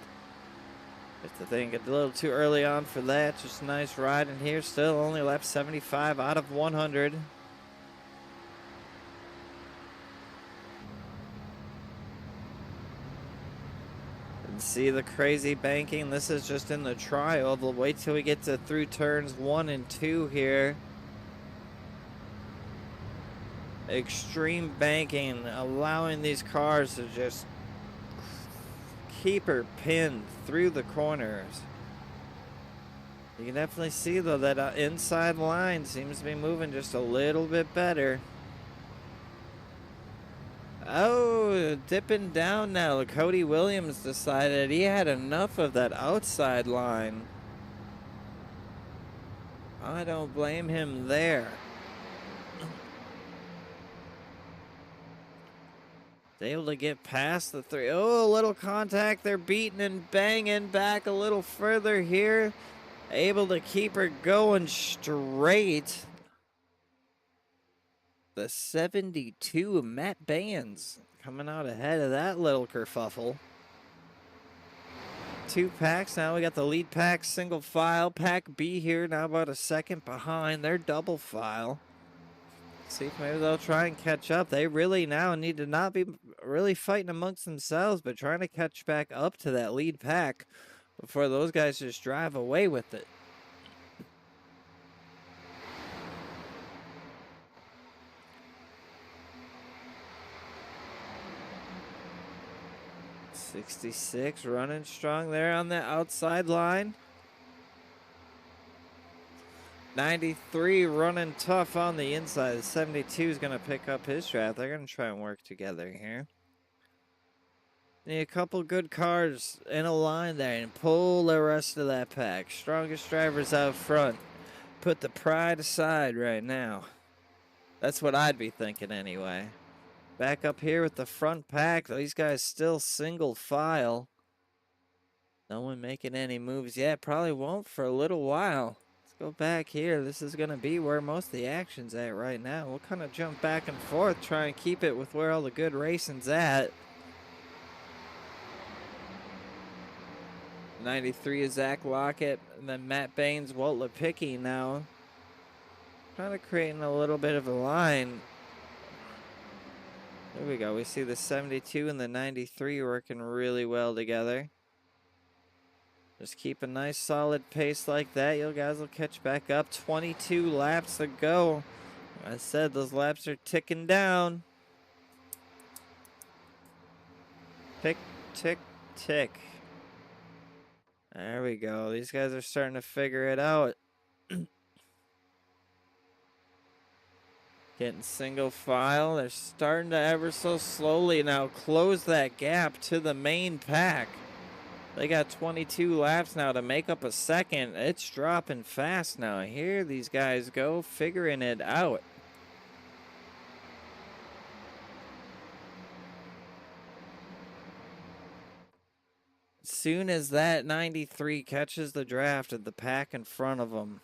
Just I think it's a little too early on for that. Just a nice ride in here. Still only left 75 out of 100. And see the crazy banking. This is just in the trial. We'll wait till we get to through turns 1 and 2 here. Extreme banking, allowing these cars to just keep her pinned through the corners. You can definitely see, though, that inside line seems to be moving just a little bit better. Oh, dipping down now. Cody Williams decided he had enough of that outside line. I don't blame him there. Able to get past the 3. Oh, a little contact. They're beating and banging back a little further here. Able to keep her going straight. The 72, Matt Bands, coming out ahead of that little kerfuffle. 2 packs. Now we got the lead pack single file. Pack B here now about a second behind. They're double file. See if maybe they'll try and catch up. They really now need to not be really fighting amongst themselves, but trying to catch back up to that lead pack before those guys just drive away with it. '66 running strong there on the outside line. 93 running tough on the inside. The 72 is going to pick up his draft. They're going to try and work together here. Need a couple good cars in a line there and pull the rest of that pack. Strongest drivers out front. Put the pride aside right now. That's what I'd be thinking anyway. Back up here with the front pack. These guys still single file. No one making any moves yet. Probably won't for a little while. Let's go back here. This is going to be where most of the action's at right now. We'll kind of jump back and forth, try and keep it with where all the good racing's at. 93 is Zach Lockett, and then Matt Baines, Walt Lepicki now. Kind of creating a little bit of a line. There we go. We see the 72 and the 93 working really well together. Just keep a nice solid pace like that. You guys will catch back up. 22 laps to go. I said those laps are ticking down. Tick, tick, tick. There we go. These guys are starting to figure it out. Getting single file. They're starting to ever so slowly now close that gap to the main pack. They got 22 laps now to make up a second. It's dropping fast now. Here these guys go, figuring it out. Soon as that 93 catches the draft of the pack in front of them,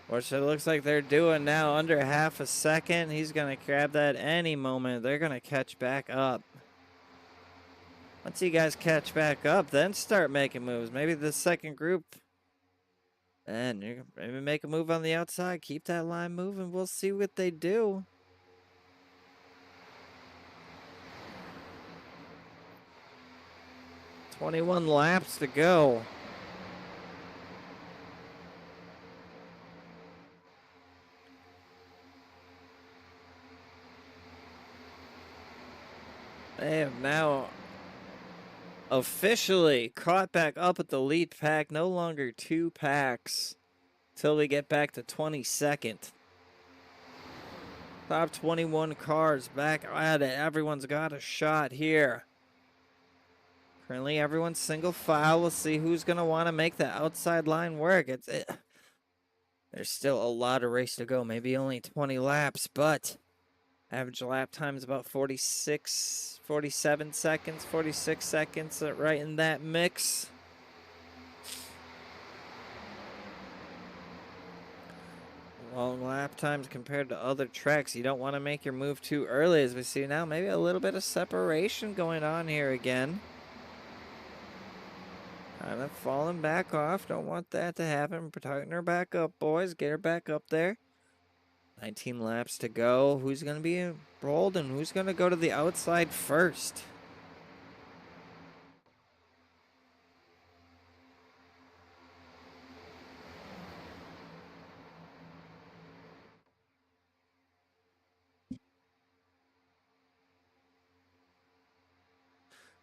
which it looks like they're doing now, under half a second, he's going to grab that any moment. They're going to catch back up. Once you guys catch back up, then start making moves. Maybe the second group, and you maybe make a move on the outside. Keep that line moving. We'll see what they do. "21 laps to go. They have now officially caught back up at the lead pack. No longer two packs till we get back to 22nd. Top 21 cars back at it. Everyone's got a shot here. Currently, everyone's single file. We'll see who's going to want to make the outside line work. There's still a lot of race to go. Maybe only 20 laps, but average lap time is about 47 seconds, 46 seconds, right in that mix. Long lap times compared to other tracks. You don't want to make your move too early, as we see now. Maybe a little bit of separation going on here again. Kind of falling back off. Don't want that to happen. Tighten her back up, boys. Get her back up there. 19 laps to go. Who's going to be rolled and who's going to go to the outside first?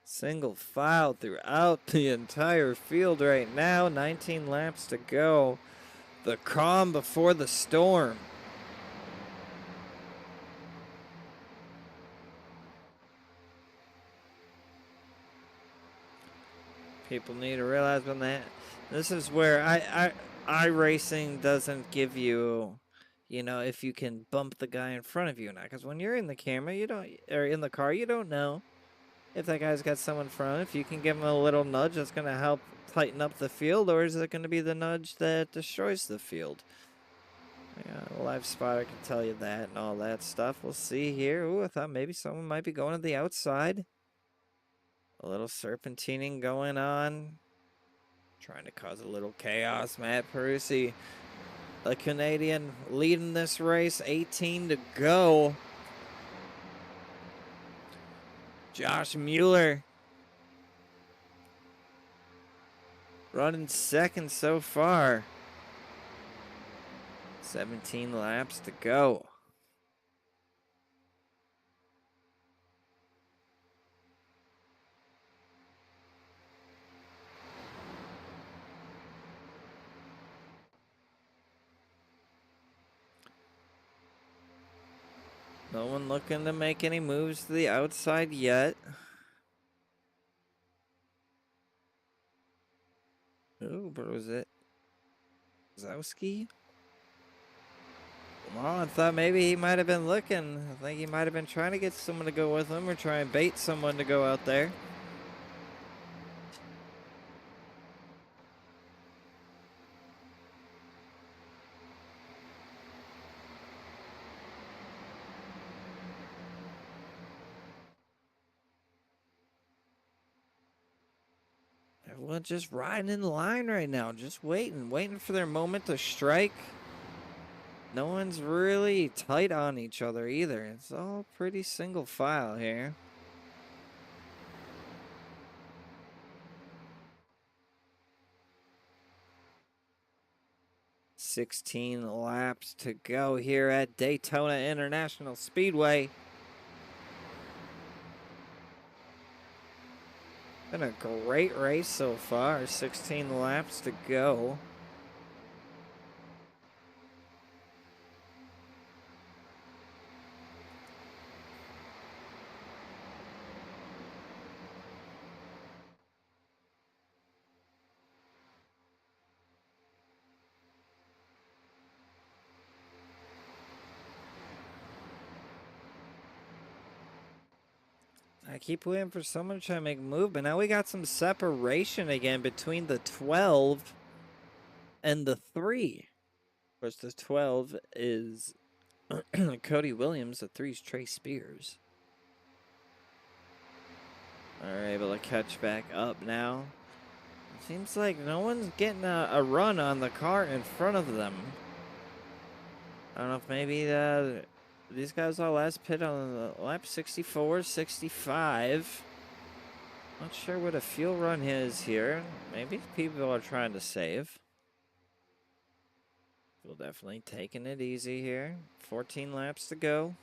Single file throughout the entire field right now. 19 laps to go. The calm before the storm. People need to realize when this is where iRacing doesn't give you, if you can bump the guy in front of you or not. Because when you're in the camera, or in the car, you don't know if that guy's got someone in front. If you can give him a little nudge, that's going to help tighten up the field, or is it going to be the nudge that destroys the field? Yeah, a live spotter can tell you that and all that stuff. We'll see here. Ooh, I thought maybe someone might be going to the outside. A little serpentining going on. Trying to cause a little chaos. Matt Perusi, the Canadian, leading this race. 18 to go. Josh Mueller running second so far. 17 laps to go. No one looking to make any moves to the outside yet. Ooh, but was it Zowski? Well, I thought maybe he might have been looking. I think he might have been trying to get someone to go with him or try and bait someone to go out there. Everyone just riding in line right now, just waiting for their moment to strike. No one's really tight on each other either. It's all pretty single file here. $16 laps to go here at Daytona International Speedway. Been a great race so far. 16 laps to go. I keep waiting for someone to try to make a move, but now we got some separation again between the 12 and the 3. Of course, the 12 is Cody Williams, the 3's Trey Spears. Are able to catch back up now. Seems like no one's getting a run on the car in front of them. I don't know if maybe these guys all last pit on lap 64, 65. Not sure what a fuel run is here. Maybe people are trying to save. We'll definitely taking it easy here. 14 laps to go.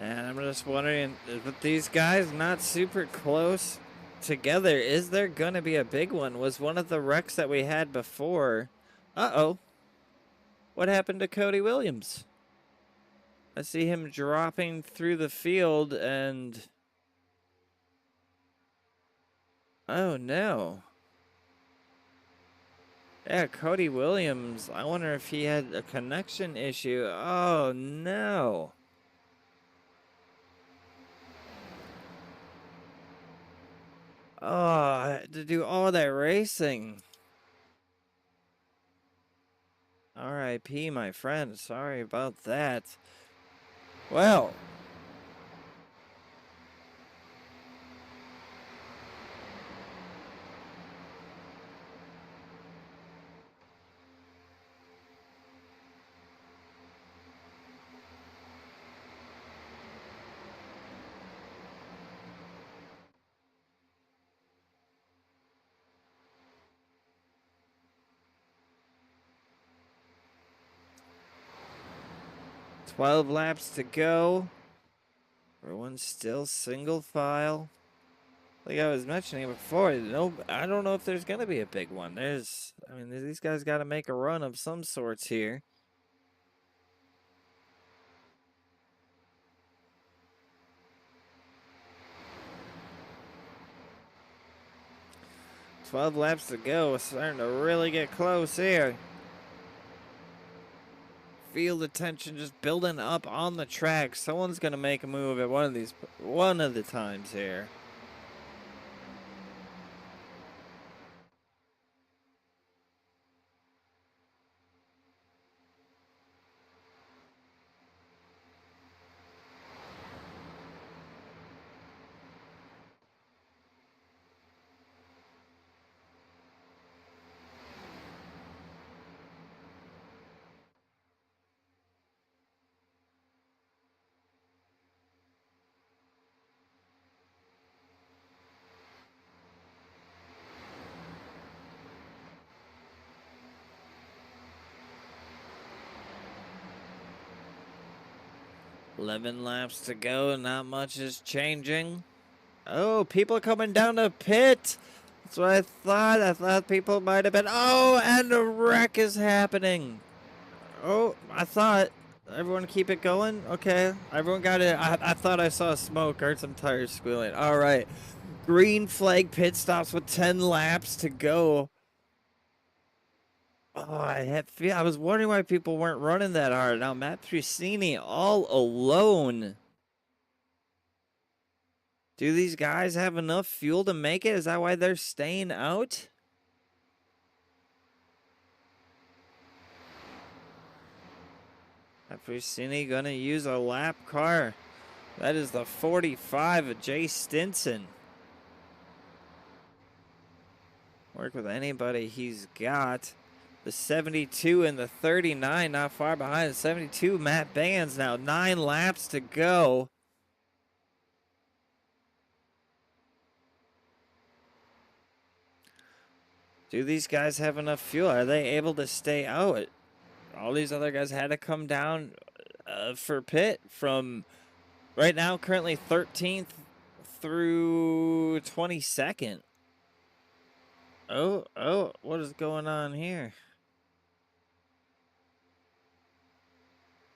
And I'm just wondering, with these guys not super close together, is there going to be a big one? Was one of the wrecks that we had before? Uh-oh. What happened to Cody Williams? I see him dropping through the field and... Oh, no. Yeah, Cody Williams. I wonder if he had a connection issue. Oh, no. Oh, I had to do all that racing. R.I.P., my friend. Sorry about that. Well. $12 laps to go. Everyone's still single file. Like I was mentioning before, I don't know if there's going to be a big one. These guys got to make a run of some sorts here. $12 laps to go. It's starting to really get close here. Feel the tension just building up on the track. Someone's going to make a move at one of the times here. 11 laps to go. Not much is changing. Oh, people coming down the pit. That's what I thought. I thought people might have been. Oh, and a wreck is happening. Oh, I thought. Everyone keep it going? Okay. Everyone got it. I thought I saw smoke. Heard some tires squealing. All right. Green flag pit stops with 10 laps to go. Oh, I was wondering why people weren't running that hard. Now, Matt Pusini all alone. Do these guys have enough fuel to make it? Is that why they're staying out? Pusini gonna use a lap car. That is the 45 of Jay Stinson. Work with anybody he's got. The 72 and the 39 not far behind. The 72, Matt Bands now. 9 laps to go. Do these guys have enough fuel? Are they able to stay out? All these other guys had to come down for pit from right now, currently 13th through 22nd. Oh, what is going on here?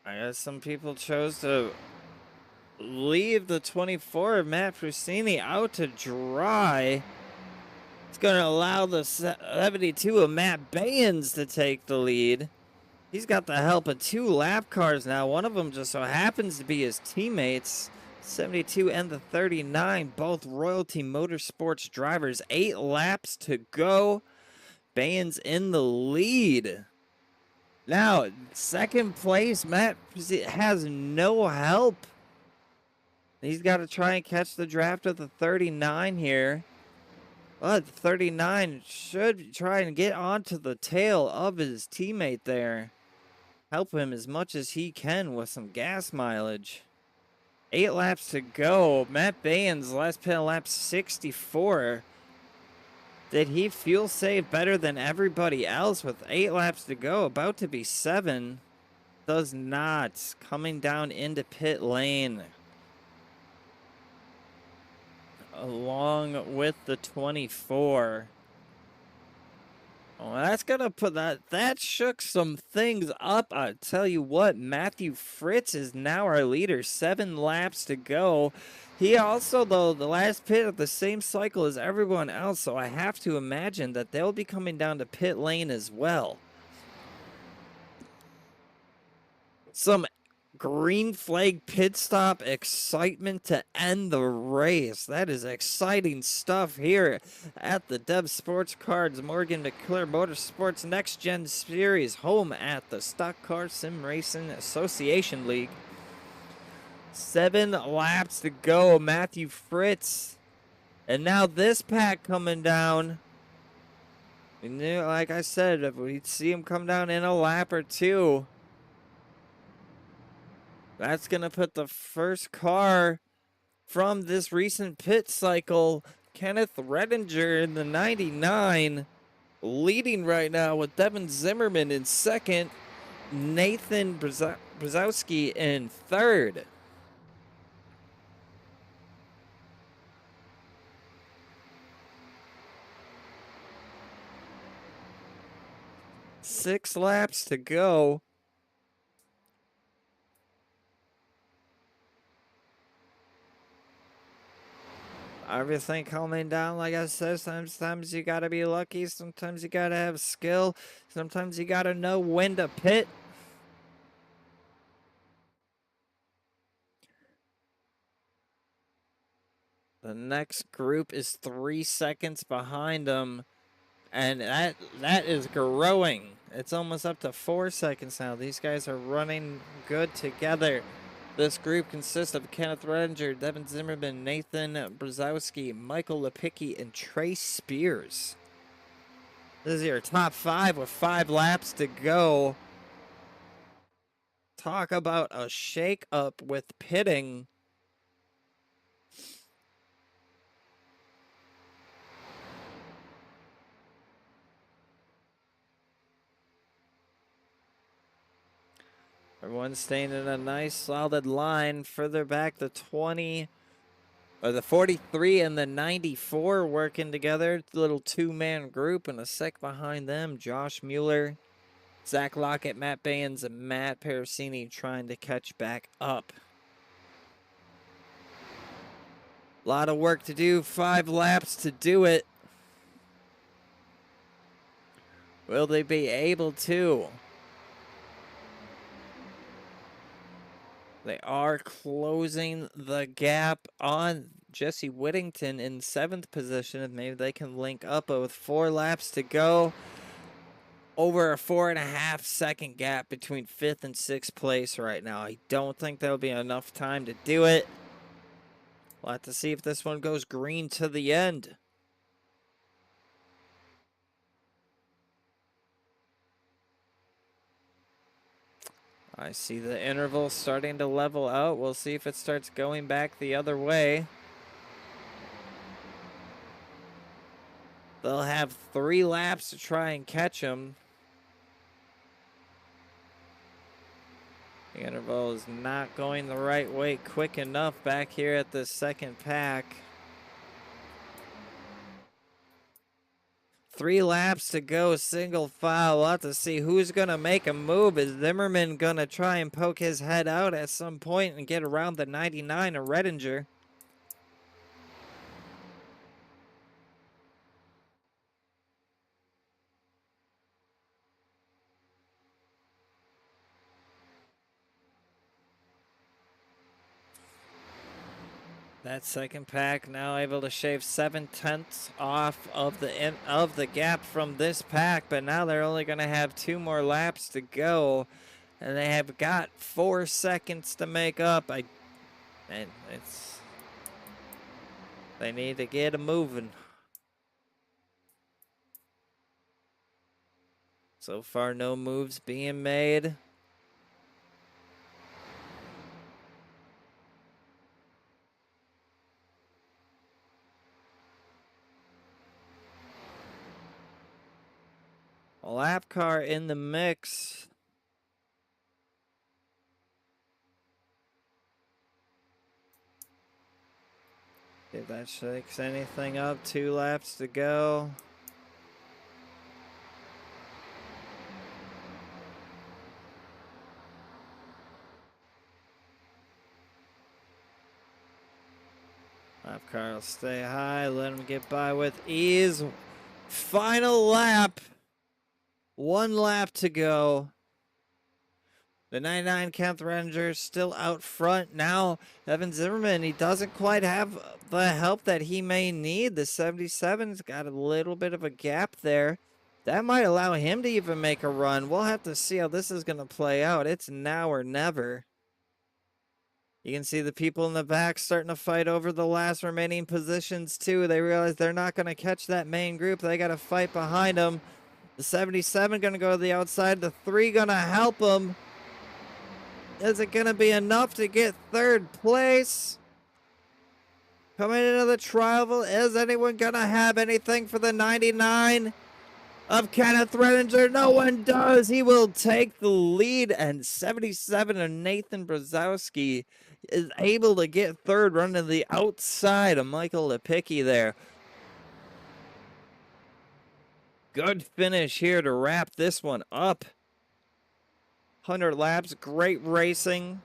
I guess some people chose to leave the 24 of Matt Pusini out to dry. It's going to allow the 72 of Matt Baynes to take the lead. He's got the help of 2 lap cars now. One of them just so happens to be his teammates. 72 and the 39, both Royalty Motorsports drivers. 8 laps to go. Baynes in the lead. Now, second place, Matt has no help. He's got to try and catch the draft of the 39 here. But the 39 should try and get onto the tail of his teammate there. Help him as much as he can with some gas mileage. 8 laps to go. Matt Baynes, last pit lap 64. Did he fuel save better than everybody else with 8 laps to go? About to be 7. Does not. Coming down into pit lane. Along with the 24. Oh, that's gonna put that shook some things up. I tell you what, Matthew Fritz is now our leader. 7 laps to go. He also, though, the last pit of the same cycle as everyone else, so I have to imagine that they'll be coming down to pit lane as well. Some green flag pit stop excitement to end the race. That is exciting stuff here at the Dev Sports Cards Morgan McClure Motorsports Next Gen Series, home at the Stock Car Sim Racing Association League. 7 laps to go. Matthew Fritz. And now this pack coming down. We knew, like I said, if we'd see him come down in a lap or two. That's going to put the first car from this recent pit cycle, Kenneth Redinger in the 99, leading right now with Devin Zimmerman in second, Nathan Brzezowski in third. Six laps to go. Everything coming down, like I said, sometimes you gotta be lucky, sometimes you gotta have skill, sometimes you gotta know when to pit. The next group is 3 seconds behind them, and that is growing. It's almost up to 4 seconds now. These guys are running good together. This group consists of Kenneth Redinger, Devin Zimmerman, Nathan Brzezowski, Michael Lepicki, and Trey Spears. This is your top 5 with 5 laps to go. Talk about a shake-up with pitting. Everyone's staying in a nice solid line. Further back, the 20, or the 43 and the 94 working together. Little two-man group, and a sec behind them, Josh Mueller, Zach Lockett, Matt Baynes, and Matt Parasini trying to catch back up. A lot of work to do, 5 laps to do it. Will they be able to? They are closing the gap on Jesse Whittington in 7th position, and maybe they can link up with 4 laps to go. Over a 4.5 second gap between 5th and 6th place right now. I don't think there'll be enough time to do it. We'll have to see if this one goes green to the end. I see the interval starting to level out. We'll see if it starts going back the other way. They'll have 3 laps to try and catch them. The interval is not going the right way quick enough back here at the second pack. 3 laps to go, single file. We'll have to see who's going to make a move. Is Zimmerman going to try and poke his head out at some point and get around the 99 of Redinger? That second pack now able to shave 7/10 off of the gap from this pack, but now they're only going to have 2 more laps to go, and they have got 4 seconds to make up. They need to get it moving. So far, no moves being made. A lap car in the mix. If that shakes anything up, 2 laps to go. Lap car will stay high, let him get by with ease. Final lap. 1 lap to go. The 99 Kenneth Redinger still out front. Now, Evan Zimmerman, he doesn't quite have the help that he may need. The 77's got a little bit of a gap there. That might allow him to even make a run. We'll have to see how this is going to play out. It's now or never. You can see the people in the back starting to fight over the last remaining positions, too. They realize they're not going to catch that main group. They got to fight behind them. The 77 going to go to the outside. The 3 going to help them. Is it going to be enough to get 3rd place? Coming into the trial, is anyone going to have anything for the 99 of Kenneth Redinger? No one does. He will take the lead, and 77 of Nathan Brzezowski is able to get 3rd, running the outside of Michael Lepicki there. Good finish here to wrap this one up. 100 laps, great racing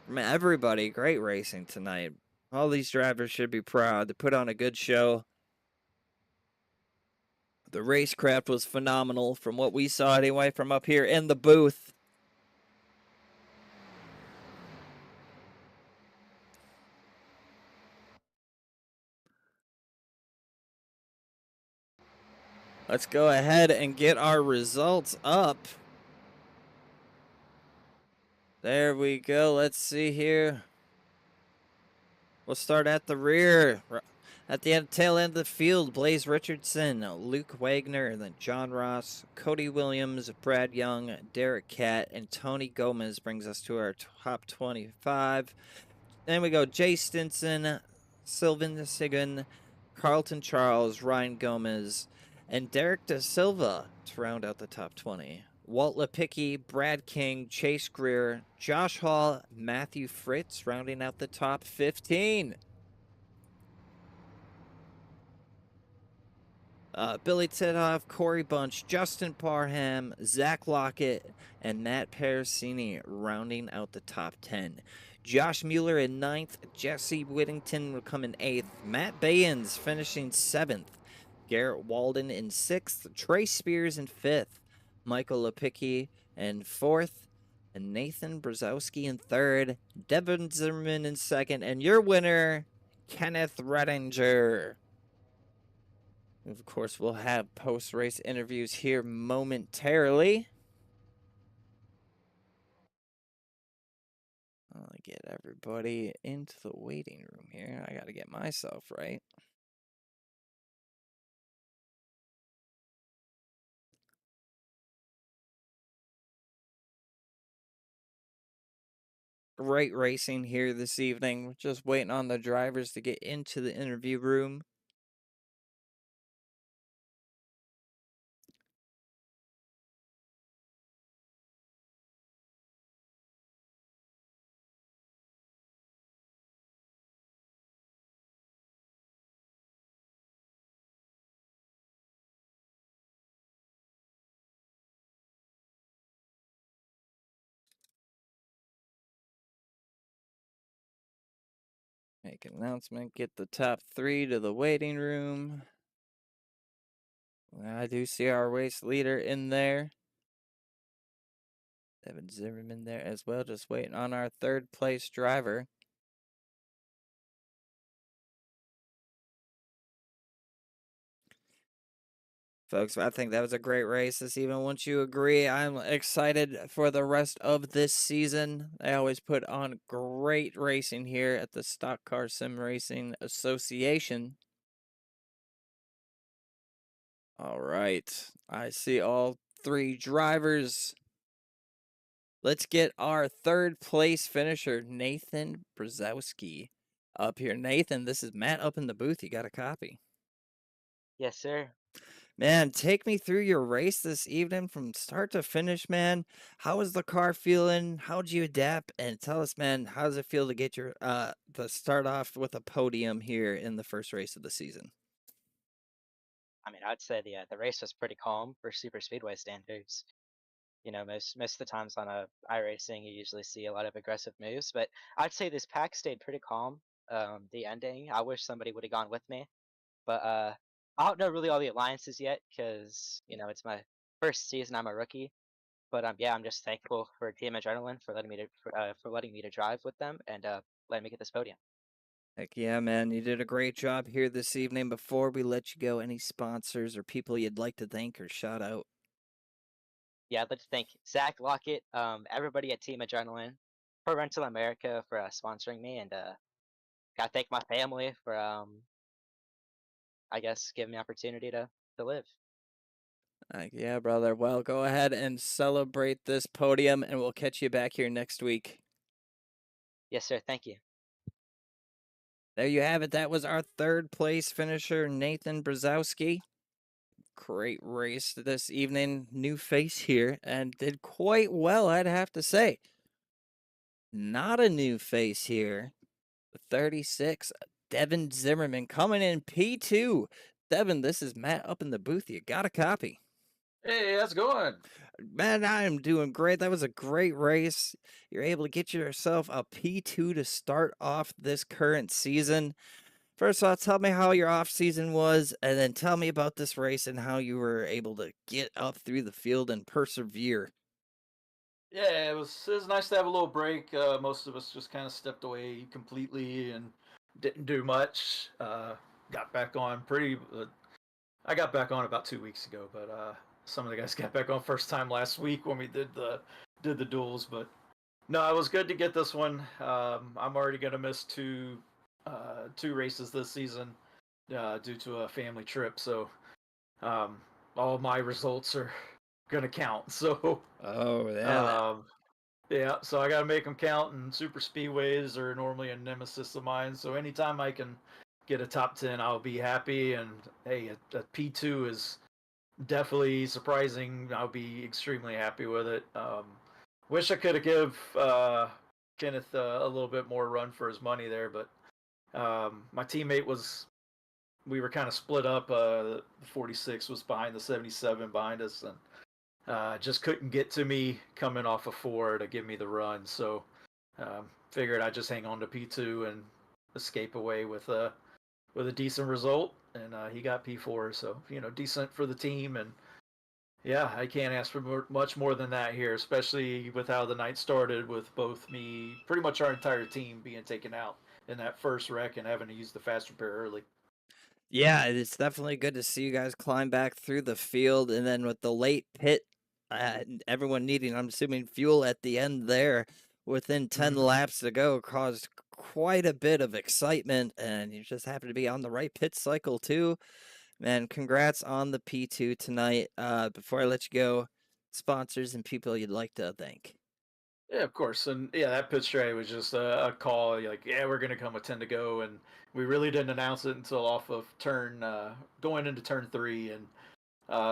from everybody. Great racing tonight. All these drivers should be proud to put on a good show. The racecraft was phenomenal from what we saw anyway from up here in the booth. Let's go ahead and get our results up. There we go. Let's see here. We'll start at the rear. At the tail end of the field, Blaze Richardson, Luke Wagner, and then John Ross, Cody Williams, Brad Young, Derek Catt, and Tony Gomez brings us to our top 25. Then we go Jay Stinson, Sylvan Sigan, Carlton Charles, Ryan Gomez, and Derek Da Silva to round out the top 20. Walt Lipicki, Brad King, Chase Greer, Josh Hall, Matthew Fritz rounding out the top 15. Billy Titoff, Corey Bunch, Justin Parham, Zach Lockett, and Matt Parasini rounding out the top 10. Josh Mueller in 9th, Jesse Whittington will come in 8th, Matt Bayens finishing 7th, Garrett Walden in 6th, Trey Spears in 5th, Michael Lipicki in 4th, and Nathan Brzezowski in 3rd, Devin Zimmerman in 2nd, and your winner, Kenneth Redinger. Of course, we'll have post-race interviews here momentarily. I'll get everybody into the waiting room here. I got to get myself right. Great racing here this evening. We're just waiting on the drivers to get into the interview room. Make an announcement, get the top 3 to the waiting room. I do see our race leader in there. Devin Zimmerman there as well, just waiting on our 3rd place driver. Folks, I think that was a great race this evening. Wouldn't you agree? I'm excited for the rest of this season. They always put on great racing here at the Stock Car Sim Racing Association. All right. I see all 3 drivers. Let's get our 3rd place finisher, Nathan Brzezowski, up here. Nathan, this is Matt up in the booth. You got a copy? Yes, sir. Man, take me through your race this evening from start to finish, man. How was the car feeling? How'd you adapt? And tell us, man, how does it feel to get your to start off with a podium here in the first race of the season? I mean, I'd say the race was pretty calm for super speedway standards. You know, most of the times on a iRacing, you usually see a lot of aggressive moves, but I'd say this pack stayed pretty calm. The ending, I wish somebody would have gone with me, but I don't know really all the alliances yet because you know it's my first season. I'm a rookie, but yeah, I'm just thankful for Team Adrenaline for letting me to drive with them and letting me get this podium. Heck yeah, man. You did a great job here this evening. Before we let you go, any sponsors or people you'd like to thank or shout out? Yeah, I'd like to thank Zach Lockett, everybody at Team Adrenaline, for Rental America for sponsoring me, and gotta thank my family for I guess giving me opportunity to live. Yeah, brother. Well, go ahead and celebrate this podium, and we'll catch you back here next week. Yes, sir. Thank you. There you have it. That was our 3rd place finisher, Nathan Brzezowski. Great race this evening. New face here and did quite well, I'd have to say. Not a new face here. 36, Devin Zimmerman coming in P2. Devin, this is Matt up in the booth. You got a copy. Hey, how's it going? Man, I am doing great. That was a great race. You're able to get yourself a P2 to start off this current season. First of all, tell me how your off season was, and then tell me about this race and how you were able to get up through the field and persevere. Yeah, it was nice to have a little break. Most of us just kind of stepped away completely and didn't do much. Got back on pretty. I got back on about 2 weeks ago, but some of the guys got back on first time last week when we did the duels. But no, it was good to get this one. I'm already gonna miss two races this season due to a family trip, so all my results are gonna count. So Oh, yeah. yeah, so I gotta make them count, and super speedways are normally a nemesis of mine. So anytime I can get a top 10, I'll be happy. And hey, a P2 is definitely surprising. I'll be extremely happy with it. Wish I could have give Kenneth a little bit more run for his money there, but my teammate was. We were kind of split up. The 46 was behind the 77 behind us, and just couldn't get to me coming off of 4 to give me the run. So figured I'd just hang on to P2 and escape away with a decent result. And he got P4, so decent for the team. And yeah, I can't ask for much more than that here, especially with how the night started with both me, pretty much our entire team being taken out in that first wreck and having to use the fast repair early. Yeah, it's definitely good to see you guys climb back through the field, and then with the late pit, everyone needing, I'm assuming, fuel at the end there, within 10 laps to go, caused quite a bit of excitement, and you just happen to be on the right pit cycle too. Man, congrats on the P2 tonight. Before I let you go, sponsors and people you'd like to thank. Yeah, of course. And yeah, that pit straight was just a call. Like, yeah, we're going to come with 10 to go. And we really didn't announce it until off of going into turn 3. And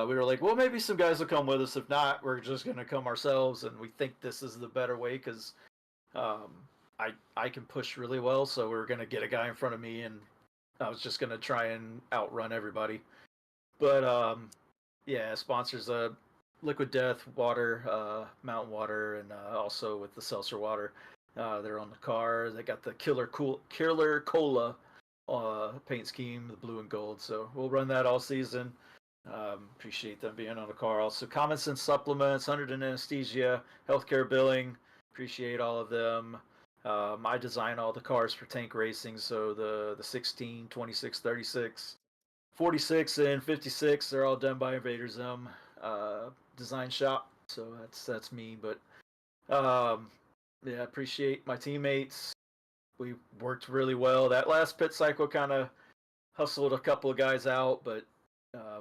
we were like, well, maybe some guys will come with us. If not, we're just going to come ourselves. And we think this is the better way because I can push really well. So we're going to get a guy in front of me. And I was just going to try and outrun everybody. But yeah, sponsors Liquid Death water, Mountain Water, and also with the seltzer water. They're on the car. They got the Killer Cola paint scheme, the blue and gold. So we'll run that all season. Appreciate them being on the car. Also, Common Sense Supplements, 100 in Anesthesia, Healthcare Billing. Appreciate all of them. I design all the cars for tank racing. So the 16, 26, 36, 46, and 56, they're all done by Invader Zone design shop. So that's me. But yeah, appreciate my teammates. We worked really well. That last pit cycle kind of hustled a couple of guys out, but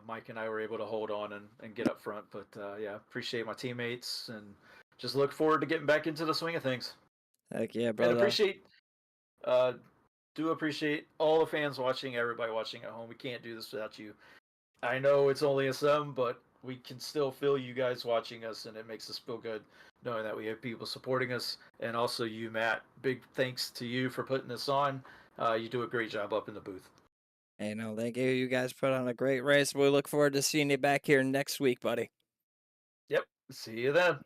Mike and I were able to hold on and get up front. But yeah, appreciate my teammates and just look forward to getting back into the swing of things. Heck yeah, And brother. do appreciate all the fans watching, everybody watching at home. We can't do this without you. I know it's only a sum, but we can still feel you guys watching us, and it makes us feel good knowing that we have people supporting us. And also you, Matt, big thanks to you for putting this on. You do a great job up in the booth. Hey, no, thank you. You guys put on a great race. We look forward to seeing you back here next week, buddy. Yep. See you then.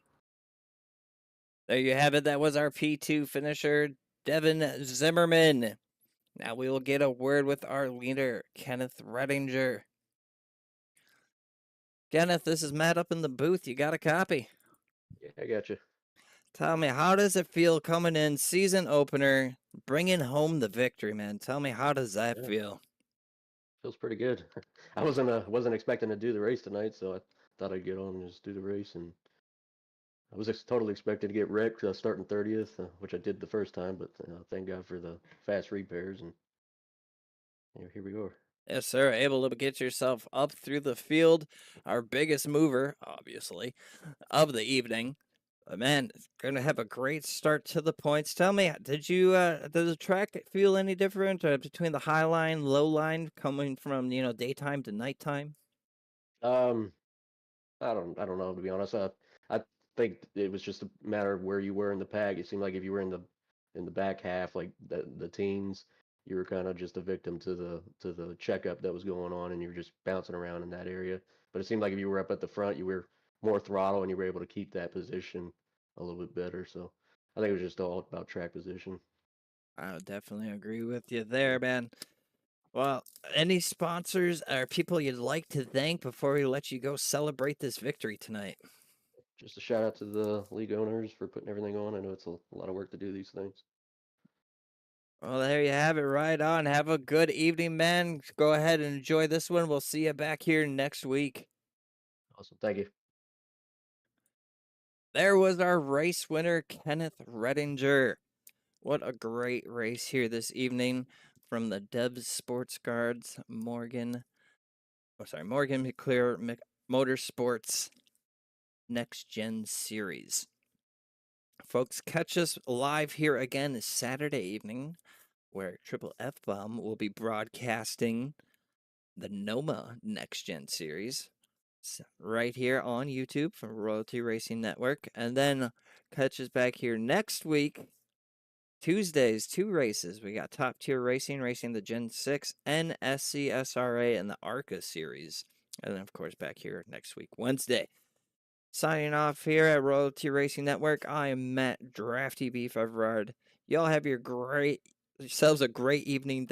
There you have it. That was our P2 finisher, Devin Zimmerman. Now we will get a word with our leader, Kenneth Redinger. Kenneth, this is Matt up in the booth. You got a copy? Yeah, I got you. Tell me, how does it feel coming in season opener, bringing home the victory, man? Tell me, how does that feel? Feels pretty good. I wasn't expecting to do the race tonight, so I thought I'd get on and just do the race. And I was totally expecting to get wrecked starting 30th, which I did the first time, but thank God for the fast repairs, and here we are. Yes, sir. Able to get yourself up through the field. Our biggest mover, obviously, of the evening. But man, going to have a great start to the points. Tell me, did the track feel any different between the high line, low line, coming from daytime to nighttime? I don't know, to be honest. I think it was just a matter of where you were in the pack. It seemed like if you were in the back half, like the teens, you were kind of just a victim to the checkup that was going on, and you were just bouncing around in that area. But it seemed like if you were up at the front, you were more throttle, and you were able to keep that position a little bit better. So I think it was just all about track position. I would definitely agree with you there, man. Well, any sponsors or people you'd like to thank before we let you go celebrate this victory tonight? Just a shout out to the league owners for putting everything on. I know it's a lot of work to do these things. Well, there you have it. Right on. Have a good evening, man. Go ahead and enjoy this one. We'll see you back here next week. Awesome. Thank you. There was our race winner, Kenneth Redinger. What a great race here this evening from the Debs Sports Guards, Morgan McClure Motorsports Next Gen Series. Folks, catch us live here again this Saturday evening, where Triple F Bomb will be broadcasting the NOMA Next Gen Series. right here on YouTube from Royalty Racing Network. And then catch us back here next week. Tuesdays, 2 races. We got Top Tier Racing, racing the Gen 6 and SCSRA and the ARCA series. And then, of course, back here next week, Wednesday. Signing off here at Royalty Racing Network, I am Matt Drafty Beef Everard. Y'all have yourselves a great evening.